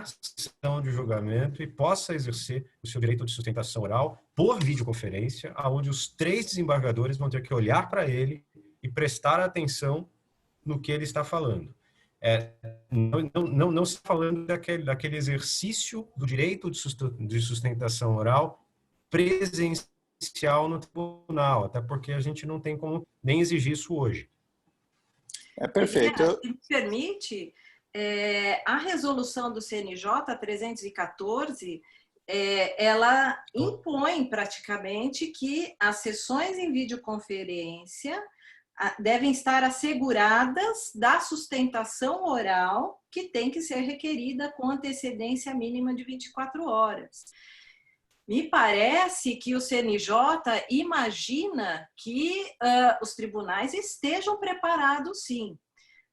sessão de julgamento e possa exercer o seu direito de sustentação oral por videoconferência, onde os 3 desembargadores vão ter que olhar para ele e prestar atenção no que ele está falando. Não está falando daquele exercício do direito de sustentação oral presencial no tribunal, até porque a gente não tem como nem exigir isso hoje. É perfeito. Se me permite, a resolução do CNJ 314, ela impõe praticamente que as sessões em videoconferência devem estar asseguradas da sustentação oral que tem que ser requerida com antecedência mínima de 24 horas. Me parece que o CNJ imagina que os tribunais estejam preparados, sim.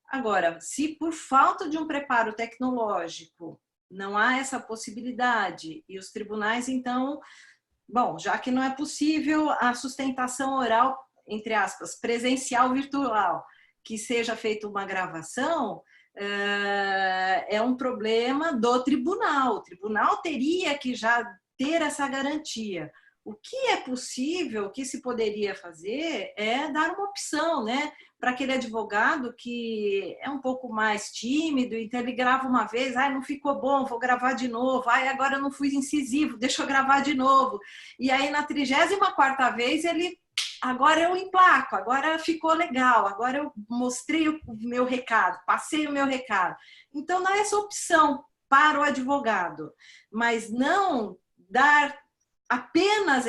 Agora, se por falta de um preparo tecnológico não há essa possibilidade e os tribunais, então, bom, já que não é possível a sustentação oral, entre aspas, presencial virtual, que seja feita uma gravação, é um problema do tribunal. O tribunal teria que já ter essa garantia. O que é possível, o que se poderia fazer é dar uma opção, né, para aquele advogado que é um pouco mais tímido, então ele grava uma vez, não ficou bom, vou gravar de novo, agora eu não fui incisivo, deixa eu gravar de novo. E aí na 34ª vez ele, agora eu emplaco, agora ficou legal, agora eu mostrei o meu recado, passei o meu recado. Então dá essa opção para o advogado, mas não dar apenas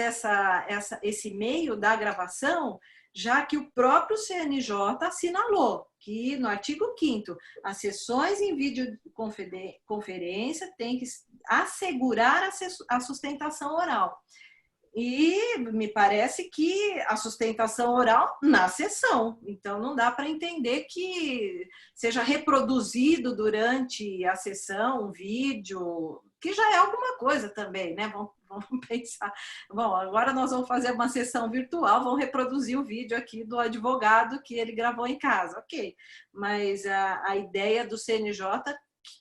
esse meio da gravação, já que o próprio CNJ assinalou que, no artigo 5º, as sessões em videoconferência têm que assegurar a sustentação oral. E me parece que a sustentação oral na sessão. Então, não dá para entender que seja reproduzido durante a sessão um vídeo, que já é alguma coisa também, né? Vamos pensar. Bom, agora nós vamos fazer uma sessão virtual, vamos reproduzir o vídeo aqui do advogado que ele gravou em casa. Ok, mas a ideia do CNJ,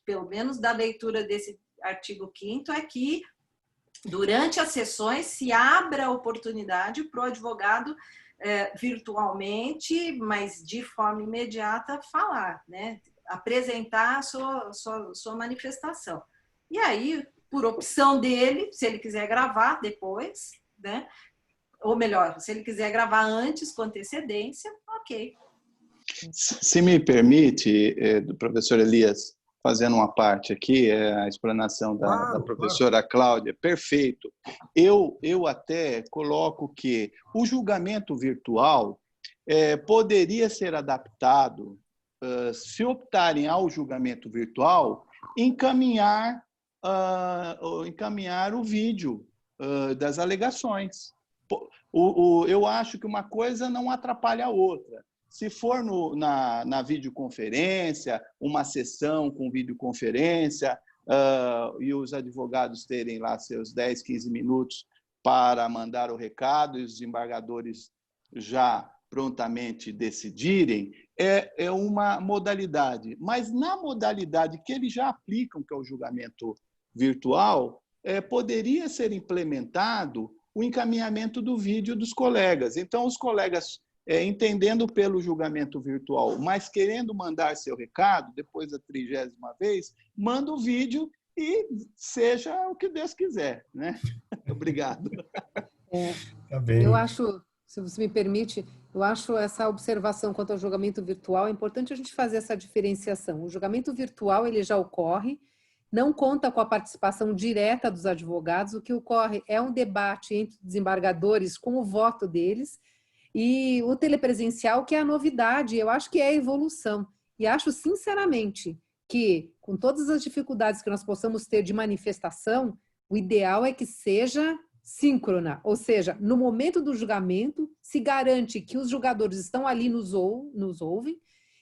pelo menos da leitura desse artigo 5º, é que durante as sessões se abra a oportunidade para o advogado virtualmente, mas de forma imediata, falar, né? Apresentar a sua manifestação. E aí, por opção dele, se ele quiser gravar depois, né? Ou melhor, se ele quiser gravar antes, com antecedência, ok. Se me permite, professor Elias, fazendo uma parte aqui, a explanação da professora Cláudia, perfeito. Eu até coloco que o julgamento virtual poderia ser adaptado, se optarem ao julgamento virtual, encaminhar o vídeo das alegações. Eu acho que uma coisa não atrapalha a outra. Se for na videoconferência, uma sessão com videoconferência, e os advogados terem lá seus 10, 15 minutos para mandar o recado e os desembargadores já prontamente decidirem, é uma modalidade. Mas na modalidade que eles já aplicam, que é o julgamento virtual, poderia ser implementado o encaminhamento do vídeo dos colegas. Então, os colegas, entendendo pelo julgamento virtual, mas querendo mandar seu recado, depois da 30ª vez, manda o vídeo e seja o que Deus quiser, né? Obrigado. Tá bem. Eu acho, se você me permite, eu acho essa observação quanto ao julgamento virtual, é importante a gente fazer essa diferenciação. O julgamento virtual, ele já ocorre, não conta com a participação direta dos advogados, o que ocorre é um debate entre desembargadores com o voto deles, e o telepresencial, que é a novidade, eu acho que é a evolução. E acho, sinceramente, que com todas as dificuldades que nós possamos ter de manifestação, o ideal é que seja síncrona, ou seja, no momento do julgamento, se garante que os julgadores estão ali, nos ouvem,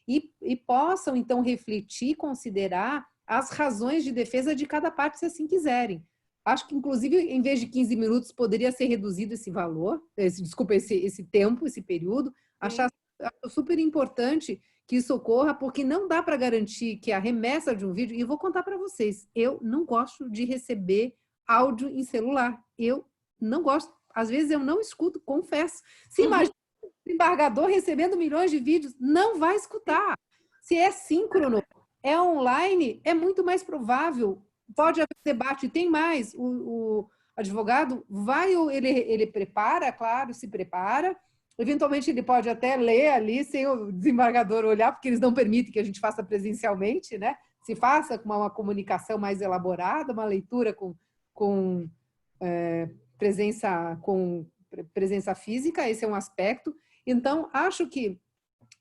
e possam, então, refletir, considerar as razões de defesa de cada parte, se assim quiserem. Acho que, inclusive, em vez de 15 minutos, poderia ser reduzido esse valor, esse tempo, esse período. Acho super importante que isso ocorra, porque não dá para garantir que a remessa de um vídeo... E eu vou contar para vocês, eu não gosto de receber áudio em celular. Eu não gosto. Às vezes eu não escuto, confesso. Se imagina um embargador recebendo milhões de vídeos, não vai escutar. Se é síncrono, é online, é muito mais provável. Pode haver debate, tem mais. O advogado vai, ele prepara, claro, se prepara. Eventualmente ele pode até ler ali sem o desembargador olhar, porque eles não permitem que a gente faça presencialmente, né? Se faça com uma comunicação mais elaborada, uma leitura com presença física, esse é um aspecto. Então, acho que,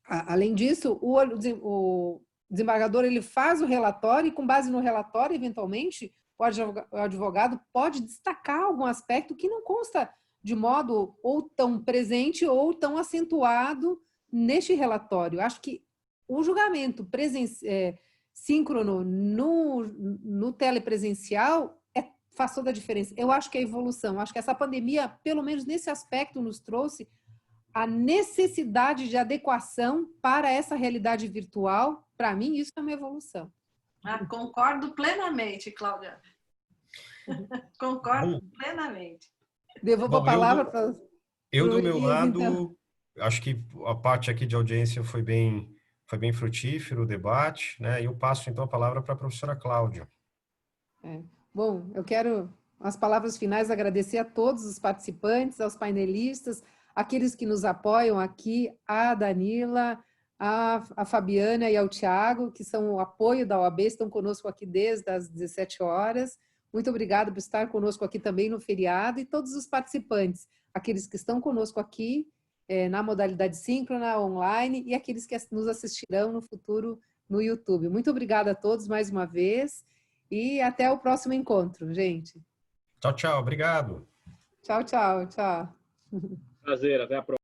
além disso, o desembargador ele faz o relatório e, com base no relatório, eventualmente, o advogado pode destacar algum aspecto que não consta de modo ou tão presente ou tão acentuado neste relatório. Acho que o julgamento síncrono no telepresencial faz toda a diferença. Eu acho que é a evolução. Acho que essa pandemia, pelo menos nesse aspecto, nos trouxe a necessidade de adequação para essa realidade virtual. Para mim, isso é uma evolução. Concordo plenamente, Cláudia. Concordo plenamente. Devolvo a palavra para... Eu, do meu lado, então. Acho que a parte aqui de audiência foi bem frutífero o debate, né? E eu passo, então, a palavra para a professora Cláudia. Bom, eu quero, as palavras finais, agradecer a todos os participantes, aos painelistas, aqueles que nos apoiam aqui, a Danila, a Fabiana e ao Tiago, que são o apoio da OAB, estão conosco aqui desde as 17 horas. Muito obrigada por estar conosco aqui também no feriado, e todos os participantes, aqueles que estão conosco aqui na modalidade síncrona, online, e aqueles que nos assistirão no futuro no YouTube. Muito obrigada a todos mais uma vez, e até o próximo encontro, gente. Tchau, tchau. Obrigado. Tchau, tchau, tchau. Prazer, até a próxima.